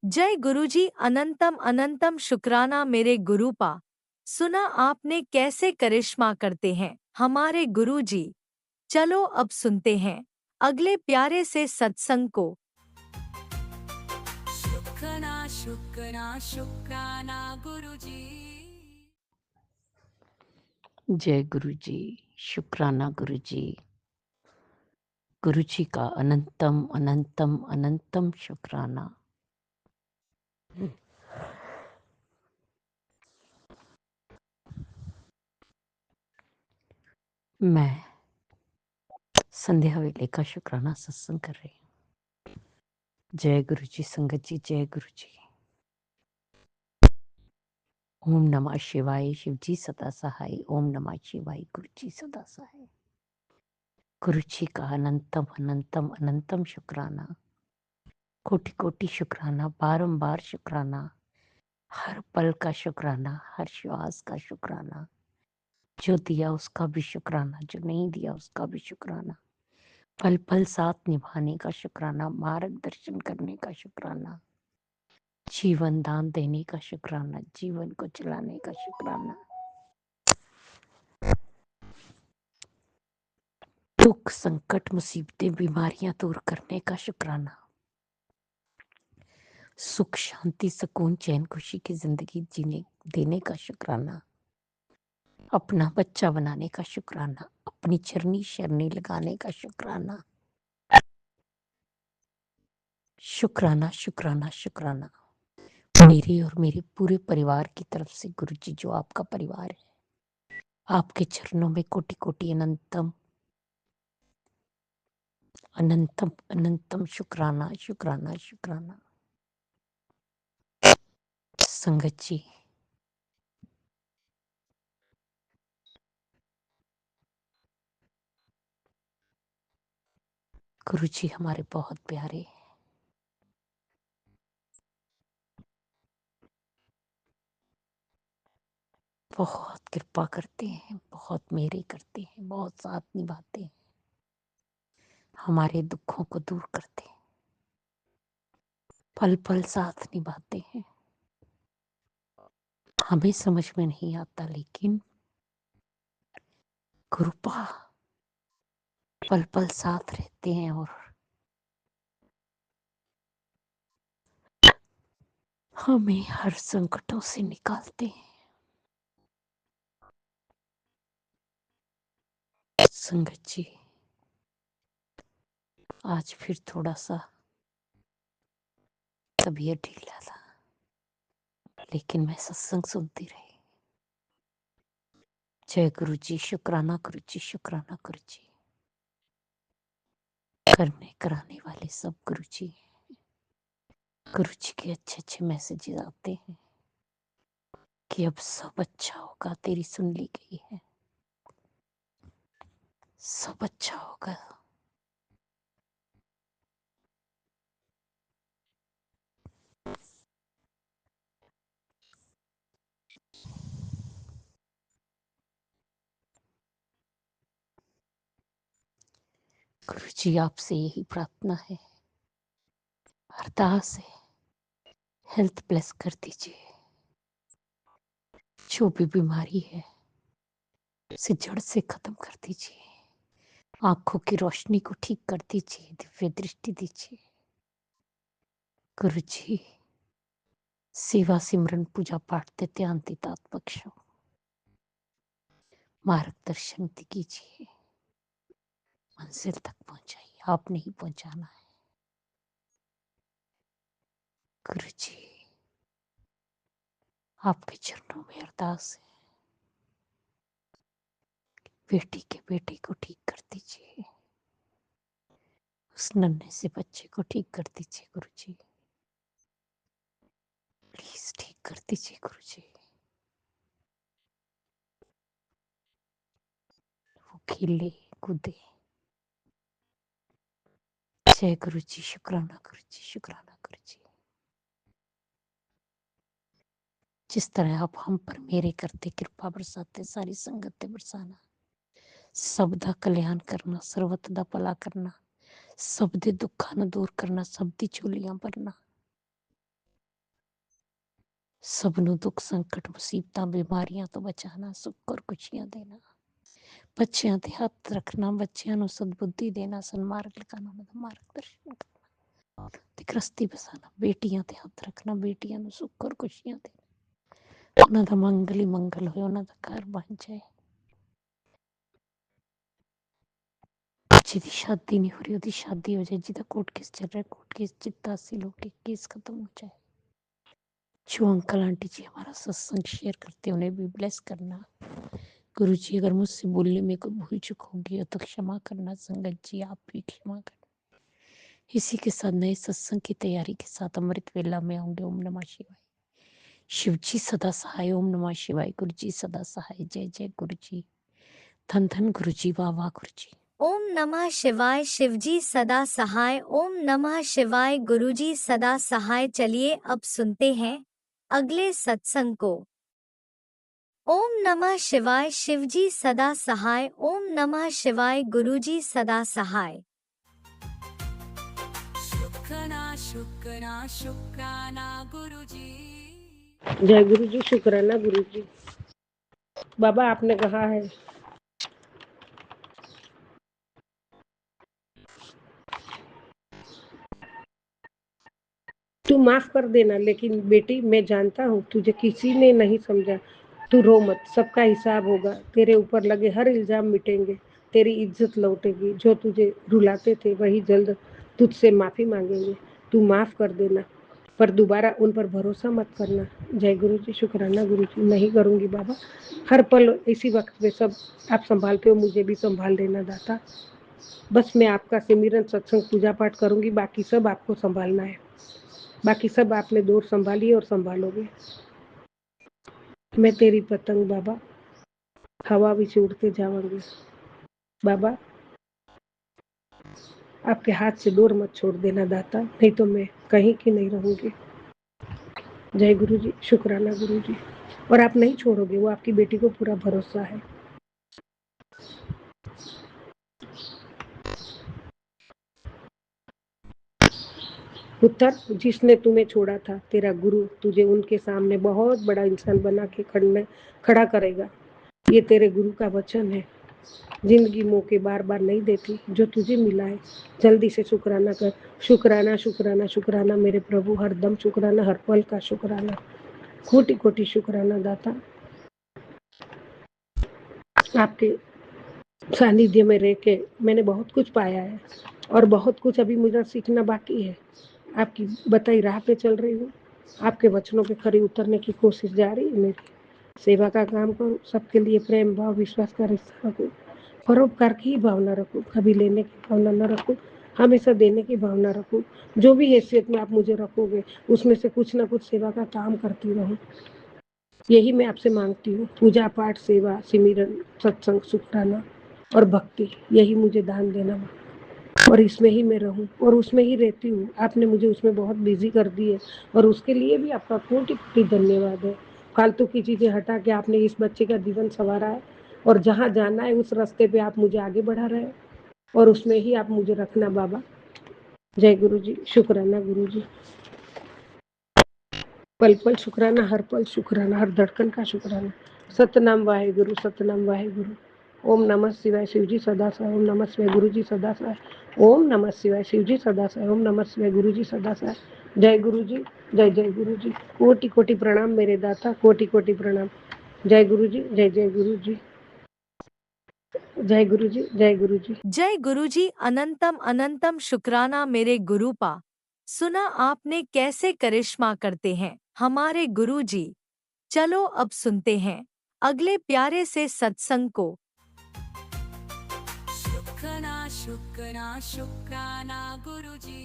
जय गुरुजी, अनंतम अनंतम शुक्राना मेरे गुरुपा। सुना आपने कैसे करिश्मा करते हैं हमारे गुरुजी। चलो अब सुनते हैं अगले प्यारे से सत्संग को।
शुक्राना शुक्राना शुक्राना गुरुजी।
जय गुरु जी, शुक्राना गुरु जी। गुरु जी का अनंतम अनंतम अनंतम शुक्राना। मैं संध्या वेले का शुक्राना सत्संग कर रही हूँ। जय गुरु जी संगत जी, जय गुरु जी। ओम नमः शिवाय, शिव जी सदा सहाय। ओम नमः शिवाय, गुरु जी सदा सहाय। गुरु जी का अनंतम अनंतम अनंतम शुक्राना, कोटि कोटि शुक्राना, बारंबार शुक्राना, हर पल का शुक्राना, हर श्वास का शुक्राना। जो दिया उसका भी शुक्राना, जो नहीं दिया उसका भी शुक्राना। पल पल साथ निभाने का शुक्राना, मार्गदर्शन करने का शुक्राना। जीवन दान देने का शुक्राना, जीवन को चलाने का शुक्राना, दुख संकट मुसीबतें बीमारियां दूर करने का शुक्राना, सुख शांति सुकून चैन खुशी की जिंदगी जीने देने का शुक्राना, अपना बच्चा बनाने का शुक्राना, अपनी चरनी शरणी लगाने का शुक्राना, शुक्राना शुक्राना शुक्राना मेरी और मेरे पूरे परिवार की तरफ से गुरुजी, जो आपका परिवार है, आपके चरणों में कोटि कोटि अनंतम अनंतम अनंतम शुक्राना शुक्राना शुक्राना। संगत जी, गुरुजी हमारे बहुत प्यारे हैं, बहुत कृपा करते हैं, बहुत मेरे करते हैं, बहुत साथ निभाते हैं, हमारे दुखों को दूर करते हैं, पल पल साथ निभाते हैं। हमें समझ में नहीं आता, लेकिन कृपा पल पल साथ रहते हैं और हमें हर संकटों से निकालते हैं। संगत जी, आज फिर थोड़ा सा तबीयत ढीला था, लेकिन मैं सत्संग सुनती रही। जय गुरु जी, शुक्राना गुरु जी, शुक्राना गुरु जी। करने कराने वाले सब गुरु जी, गुरु जी के अच्छे अच्छे मैसेजेस आते हैं कि अब सब अच्छा होगा, तेरी सुन ली गई है, सब अच्छा होगा। गुरु जी, आपसे यही प्रार्थना है, अरदास है, हेल्थ ब्लेस कर दीजिए। जो भी बीमारी है उसे जड़ से खत्म कर दीजिए, आंखों की रोशनी को ठीक कर दीजिए, दिव्य दृष्टि दीजिए। गुरु जी, सेवा सिमरन पूजा पाठ ते ध्यान तात बख्शो, मार्गदर्शन कीजिए, मंजिल तक पहुंचाइए, आपने ही पहुंचाना है। गुरु जी, आपके चरणों में अरदास है, बेटी के बेटे को ठीक कर दीजिए, उस नन्हे से बच्चे को ठीक कर दीजिए। गुरु जी प्लीज ठीक कर दीजिए। गुरु जी, वो खिले कूदे। जय गुरु जी, शुक्राना गुरु जी, शुक्राना गुरु जी। जिस तरह आप हम पर मेरे करते कृपा बरसाते, सारी संगत बरसाना, सब दा कल्याण करना, सर्वत दा भला करना, सब दे दुखा न दूर करना, सब दी झोलियां भरना, सब नु दुख संकट मुसीबतां बीमारियां तो बचाना, सुख और खुशियां देना, बच्चियां ते हथ रखना, बच्चियां नु सद्बुद्धि देना, सन्मार्ग लगाना, उन्हां दा मार्गदर्शन करना ते गृहस्थी बसाना, बेटियां ते हथ रखना, बेटियां नु सुख और खुशियां देना, उन्हां दा मंगल ही मंगल होए, उन्हां दा घर बन जाए। जिदी शादी नहीं हो रही उसकी शादी हो जाए, जिदा कोर्ट केस चल रहा है कोर्ट केस जितना हासिल हो के केस खत्म हो जाए। जो अंकल आंटी जी हमारा सत्संग शेयर करते हैं उन्हें भी ब्लेस करना। गुरु जी, अगर मुझसे बोलने में कोई भूल चूक होगी तो क्षमा करना। संगत जी, आप भी क्षमा करना। इसी के साथ नए सत्संग की तैयारी के साथ अमृत वेला में आऊंगे। ओम नमः शिवाय। शिव जी सदा सहाय। ओम नमः शिवाय। गुरु जी सदा सहाय। जय जय गुरु जी। धन धन गुरु जी। वाह वाह गुरु जी।
ओम नमः शिवाय। शिवजी सदा सहाय। ओम नमः शिवाय। गुरुजी सदा सहाय। चलिए अब सुनते हैं अगले सत्संग को। ओम नमः शिवाय। शिवजी सदा सहाय। ओम नमः शिवाय। गुरुजी सदा सहाय।
शुक्राना शुक्राना गुरु जी।
जय गुरु जी, शुक्राना गुरु जी। बाबा आपने कहा है तू माफ कर देना, लेकिन बेटी मैं जानता हूँ तुझे किसी ने नहीं समझा। तू रो मत, सबका हिसाब होगा। तेरे ऊपर लगे हर इल्जाम मिटेंगे, तेरी इज्जत लौटेगी। जो तुझे रुलाते थे वही जल्द तुझसे माफी मांगेंगे। तू माफ कर देना, पर दोबारा उन पर भरोसा मत करना। जय गुरु जी, शुक्राना गुरु जी। नहीं करूँगी बाबा। हर पल इसी वक्त पे सब आप संभालते हो, मुझे भी संभाल लेना दाता। बस मैं आपका सिमरन सत्संग पूजा पाठ करूँगी, बाकी सब आपको संभालना है। बाकी सब आपने दौर संभाली और संभालोगे। मैं तेरी पतंग बाबा, हवा भी से उड़ते जाऊंगी। बाबा आपके हाथ से दूर मत छोड़ देना दाता, नहीं तो मैं कहीं की नहीं रहूंगी। जय गुरु जी, शुक्राना गुरु जी। और आप नहीं छोड़ोगे, वो आपकी बेटी को पूरा भरोसा है। पुत्र, जिसने तुम्हें छोड़ा था, तेरा गुरु तुझे उनके सामने बहुत बड़ा इंसान बना के खड़ा करेगा। ये तेरे गुरु का वचन है। जिंदगी मौके बार बार नहीं देती, जो तुझे मिला है जल्दी से शुक्राना कर। शुक्राना शुक्राना शुक्राना मेरे प्रभु, हर दम शुक्राना, हर पल का शुक्राना, कोटि कोटि शुक्राना दाता। आपके सानिध्य में रह के मैंने बहुत कुछ पाया है और बहुत कुछ अभी मुझे सीखना बाकी है। आपकी बताई राह पे चल रही हूँ, आपके वचनों पे खरी उतरने की कोशिश जारी है मेरी। सेवा का काम करूँ, सबके लिए प्रेम भाव विश्वास का रिश्ता रखूँ, परोपकार की भावना रखूँ, कभी लेने की भावना न रखूँ, हमेशा देने की भावना रखूँ। जो भी हैसियत में आप मुझे रखोगे उसमें से कुछ ना कुछ सेवा का काम करती रहूँ। यही मैं आपसे मांगती हूँ। पूजा पाठ, सेवा, सिमरन, सत्संग, शुक्राना और भक्ति, यही मुझे दान देना और इसमें ही मैं रहूं और उसमें ही रहती हूँ। आपने मुझे उसमें बहुत बिजी कर दी है और उसके लिए भी आपका कोटि कोटि धन्यवाद है। फालतू की चीजें हटा के आपने इस बच्चे का जीवन संवारा है और जहाँ जाना है उस रास्ते पे आप मुझे आगे बढ़ा रहे हैं और उसमें ही आप मुझे रखना बाबा। जय गुरु जी, शुक्राना गुरु जी। पल पल शुक्राना, हर पल शुक्राना, हर धड़कन का शुक्राना। सतनाम वाहे गुरु, सतनाम वाहे गुरु। ओम नमः शिवाय, शिव जी सदा सहाय। ओम नमः शिवाय, गुरु जी सदा सहाय। ओम नमः शिवाय, शिव जी सदा सहाय। ओम नमः शिवाय, गुरु जी सदा सहाय। जय गुरु जी, जय जय गुरु जी। कोटि कोटि प्रणाम मेरे दाता, कोटि कोटि प्रणाम। जय गुरु जी, जय जय गुरु जी। जय गुरु जी, जय गुरु जी।
जय गुरुजी, अनंतम अनंतम शुक्राना मेरे गुरुपा। सुना आपने कैसे करिश्मा करते हैं हमारे गुरुजी। चलो अब सुनते हैं अगले प्यारे से सत्संग को।
शुक्राना गुरु जी।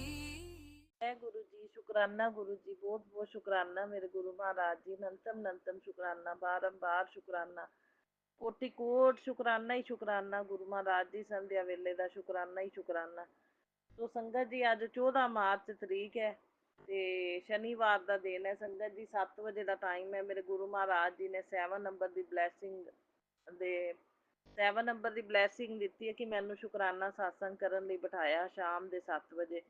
जय गुरु जी, शुक्राना गुरु जी। बहुत बहुत शुक्राना मेरे गुरु महाराज जी। नंतम नंतम शुक्राना, बारंबार शुक्राना, कोटि कोट शुक्राना ही शुक्राना गुरु महाराज जी। संध्या वेले ਦਾ शुक्राना ही शुक्राना। तो संगत जी ਅੱਜ 14 ਮਾਰਚ ਤਰੀਕ ਹੈ ਤੇ ਸ਼ਨੀਵਾਰ ਦਾ ਦਿਨ ਹੈ। ਸੰਗਤ ਜੀ 7 ਵਜੇ ਦਾ ਟਾਈਮ ਹੈ। ਮੇਰੇ ਗੁਰੂ ਮਹਾਰਾਜ ਜੀ ਨੇ 7 ਨੰਬਰ ਦੀ ਬਲੈਸਿੰਗ ਦੇ 7 ਨੰਬਰ ਦੀ ਬਲੈਸਿੰਗ ਦਿੱਤੀ ਹੈ ਕਿ ਮੈਨੂੰ ਸ਼ੁਕਰਾਨਾ satsang ਕਰਨ ਲਈ ਬਿਠਾਇਆ ਸ਼ਾਮ ਦੇ 7 ਵਜੇ।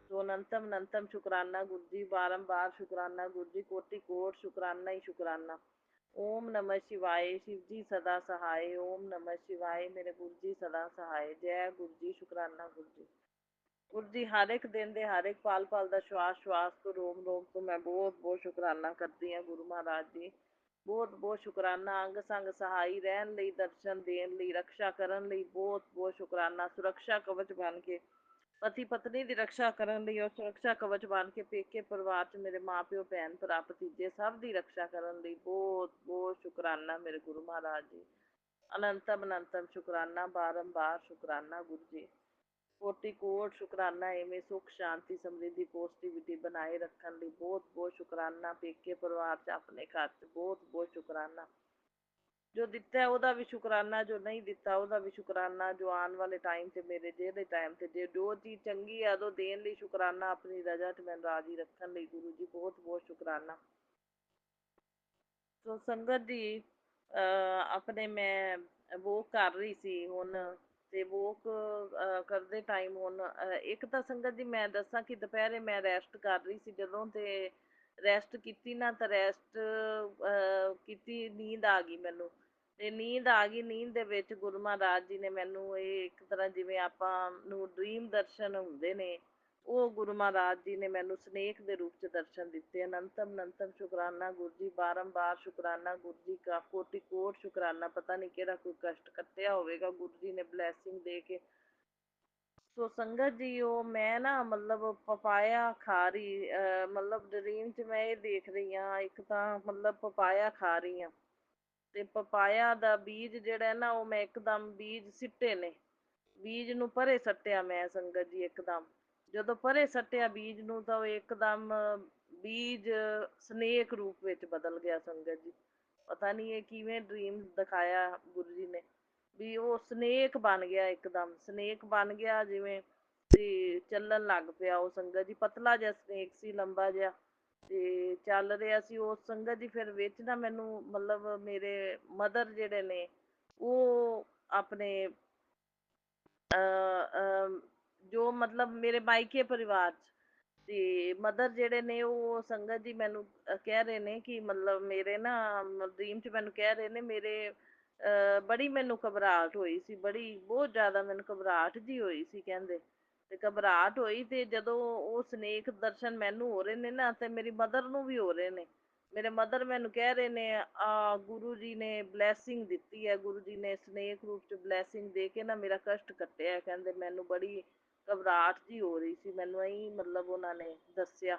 तो अनंतम अनंतम शुक्राना गुरु जी, बारंबार शुक्राना गुरु जी, कोटि कोट शुक्राना ही शुक्राना। ओम नमः शिवाय, शिव जी सदा सहाय। ओम नमः शिवाय, मेरे गुरु जी सदा सहाय। जय गुरु जी, शुक्राना गुरु जी। गुरु जी हर एक दिन दे हर एक पल पल का श्वास श्वास तो रोम रोम तो मैं बहुत बहुत शुक्राना करती हाँ गुरु महाराज जी। बहुत बहुत शुक्राना। अंग संग सहाई रहन लई, दर्शन देन लई, रक्षा करन लई बहुत बहुत शुक्राना। सुरक्षा कवच बन के पति पत्नी की रक्षा ਕਰਨ ਲਈ और सुरक्षा कवच बन के पेके परिवार च मेरे माँ प्यो भैन भरा भतीजे सब की रक्षा ਕਰਨ ਲਈ बहुत बहुत शुक्राना मेरे गुरु महाराज जी। अनंतम अनंतम शुक्राना, बारंबार शुक्राना गुरु जी। कोटि कोट शुक्राना। इवें सुख शांति समृद्धि पॉजिटिविटी बनाए रखने ਲਈ बहुत बहुत शुक्राना। पेके परिवार च अपने घर च बहुत बहुत शुक्राना। जो दिता है ਉਹਦਾ भी शुक्राना, जो नहीं दिता ਉਹਦਾ भी शुक्राना। जो आने वाले टाइम से मेरे ਜਿਹੜੇ टाइम से जो चीज़ चंगी है उदों देन ਲਈ शुक्राना। अपनी रजा च मैं राजी रखने ਲਈ गुरु जी बहुत बहुत शुक्राना। तो संगत जी अपने मैं वो कर रही सी हुण ਤੇ ਵੋਕ ਕਰਦੇ ਟਾਈਮ ਹੁਣ ਇੱਕ ਤਾਂ ਸੰਗਤ ਜੀ ਮੈਂ ਦੱਸਾਂ ਕਿ ਦੁਪਹਿਰੇ ਮੈਂ ਰੈਸਟ ਕਰ ਰਹੀ ਸੀ ਜਦੋਂ, ਤੇ ਰੈਸਟ ਕੀਤੀ ਨਾ ਤਾਂ ਰੈਸਟ ਕੀਤੀ, ਨੀਂਦ ਆ ਗਈ ਮੈਨੂੰ। ਤੇ ਨੀਂਦ ਆ ਗਈ, ਨੀਂਦ ਦੇ ਵਿੱਚ ਗੁਰੂ ਮਹਾਰਾਜ ਜੀ ਨੇ ਮੈਨੂੰ ਇਹ ਇੱਕ ਤਰ੍ਹਾਂ ਜਿਵੇਂ ਆਪਾਂ ਨੂੰ ਡ੍ਰੀਮ ਦਰਸ਼ਨ ਹੁੰਦੇ ਨੇ, ਉਹ ਗੁਰੂ ਮਹਾਰਾਜ ਜੀ ਨੇ ਮੈਨੂੰ ਸਨੇਕ ਦੇ ਰੂਪ ਚ ਦਰਸ਼ਨ ਦਿੱਤੇ। ਅਨੰਤਮ ਅਨੰਤਮ ਸ਼ੁਕਰਾਨਾ ਗੁਰੂ ਜੀ, ਬਾਰੰਬਾਰ ਸ਼ੁਕਰਾਨਾ ਗੁਰੂ ਜੀ ਕਾ, ਕੋਟि ਕੋਟ ਸ਼ੁਕਰਾਨਾ। ਪਤਾ ਨਹੀਂ ਕਿਹੜਾ ਕੋਈ ਕਸ਼ਟ ਕੱਟਿਆ ਹੋਵੇਗਾ, ਗੁਰੂ ਜੀ ਨੇ ਬਲੈਸਿੰਗ ਦੇ ਕੇ। ਸੋ ਸੰਗਤ ਜੀ ਉਹ ਮੈਂ ਨਾ ਮਤਲਬ ਪਪਾਇਆ ਖਾ ਰਹੀ, ਮਤਲਬ ਡਰੀਮ ਚ ਮੈਂ ਇਹ ਦੇਖ ਰਹੀ ਹਾਂ, ਇੱਕ ਤਾਂ ਮਤਲਬ ਪਪਾਇਆ ਖਾ ਰਹੀ ਹਾਂ, ਤੇ ਪਪਾਇਆ ਦਾ ਬੀਜ ਜਿਹੜਾ ਹੈ ਨਾ ਉਹ ਮੈਂ ਇੱਕਦਮ ਬੀਜ ਸਿੱਟੇ ਨੇ, ਬੀਜ ਨੂੰ ਪਰੇ ਸੱਟਿਆ ਮੈਂ ਸੰਗਤ ਜੀ ਇੱਕਦਮ। ਜਦੋਂ ਪਰੇ ਸੱਟਿਆ ਬੀਜ ਨੂੰ ਤਾਂ ਉਹ ਇੱਕਦਮ ਬੀਜ ਸਨੇਕ ਰੂਪ ਵਿੱਚ ਬਦਲ ਗਿਆ ਸੰਗਤ ਜੀ। ਪਤਾ ਨਹੀਂ ਇਹ ਕਿਵੇਂ ਡਰੀਮ ਦਿਖਾਇਆ ਗੁਰੂ ਜੀ ਨੇ, ਵੀ ਉਹ ਸਨੇਕ ਬਣ ਗਿਆ, ਇੱਕਦਮ ਸਨੇਕ ਬਣ ਗਿਆ ਜਿਵੇਂ, ਤੇ ਚੱਲਣ ਲੱਗ ਪਿਆ ਉਹ ਸੰਗਤ ਜੀ। ਪਤਲਾ ਜਿਹਾ ਸਨੇਕ ਸੀ, ਲੰਬਾ ਜਿਹਾ, ਤੇ ਚੱਲ ਰਿਹਾ ਸੀ ਉਹ ਸੰਗਤ ਜੀ। ਫਿਰ ਵਿੱਚ ਨਾ ਮੈਨੂੰ ਮਤਲਬ ਮੇਰੇ ਮਦਰ ਜਿਹੜੇ ਨੇ ਉਹ ਆਪਣੇ ਜੋ ਮਤਲਬ ਮੇਰੇ ਮਾਇਕੇ ਪਰਿਵਾਰ 'ਚ, ਤੇ ਮਦਰ ਜਿਹੜੇ ਨੇ ਉਹ ਸੰਗਤ ਜੀ ਮੈਨੂੰ ਕਹਿ ਰਹੇ ਨੇ ਕਿ ਮਤਲਬ ਮੇਰੇ ਨਾ ਡਰੀਮ 'ਚ ਮੈਨੂੰ ਕਹਿ ਰਹੇ ਨੇ ਮੇਰੇ ਬੜੀ ਮੈਨੂੰ ਘਬਰਾਹਟ ਹੋਈ ਸੀ, ਬੜੀ ਬਹੁਤ ਜ਼ਿਆਦਾ ਮੈਨੂੰ ਘਬਰਾਹਟ ਜੀ ਹੋਈ ਸੀ ਕਹਿੰਦੇ। ਤੇ ਘਬਰਾਹਟ ਹੋਈ, ਤੇ ਜਦੋਂ ਉਹ ਸਨੇਕ ਦਰਸ਼ਨ ਮੈਨੂੰ ਹੋ ਰਹੇ ਨੇ ਨਾ, ਤੇ ਮੇਰੀ ਮਦਰ ਨੂੰ ਵੀ ਹੋ ਰਹੇ ਨੇ। ਮੇਰੇ ਮਦਰ ਮੈਨੂੰ ਕਹਿ ਰਹੇ ਨੇ ਗੁਰੂ ਜੀ ਨੇ ਬਲੈਸਿੰਗ ਦਿੱਤੀ ਹੈ, ਗੁਰੂ ਜੀ ਨੇ ਸਨੇਕ ਰੂਪ ਚ ਬਲੈਸਿੰਗ ਦੇ ਕੇ ਨਾ ਮੇਰਾ ਕਸ਼ਟ ਕੱਟਿਆ। ਕਹਿੰਦੇ ਮੈਨੂੰ ਬੜੀ ਘਬਰਾਹਟ ਜੀ ਹੋ ਰਹੀ ਸੀ, ਮੈਨੂੰ ਇਹੀ ਮਤਲਬ ਉਹਨਾਂ ਨੇ ਦੱਸਿਆ।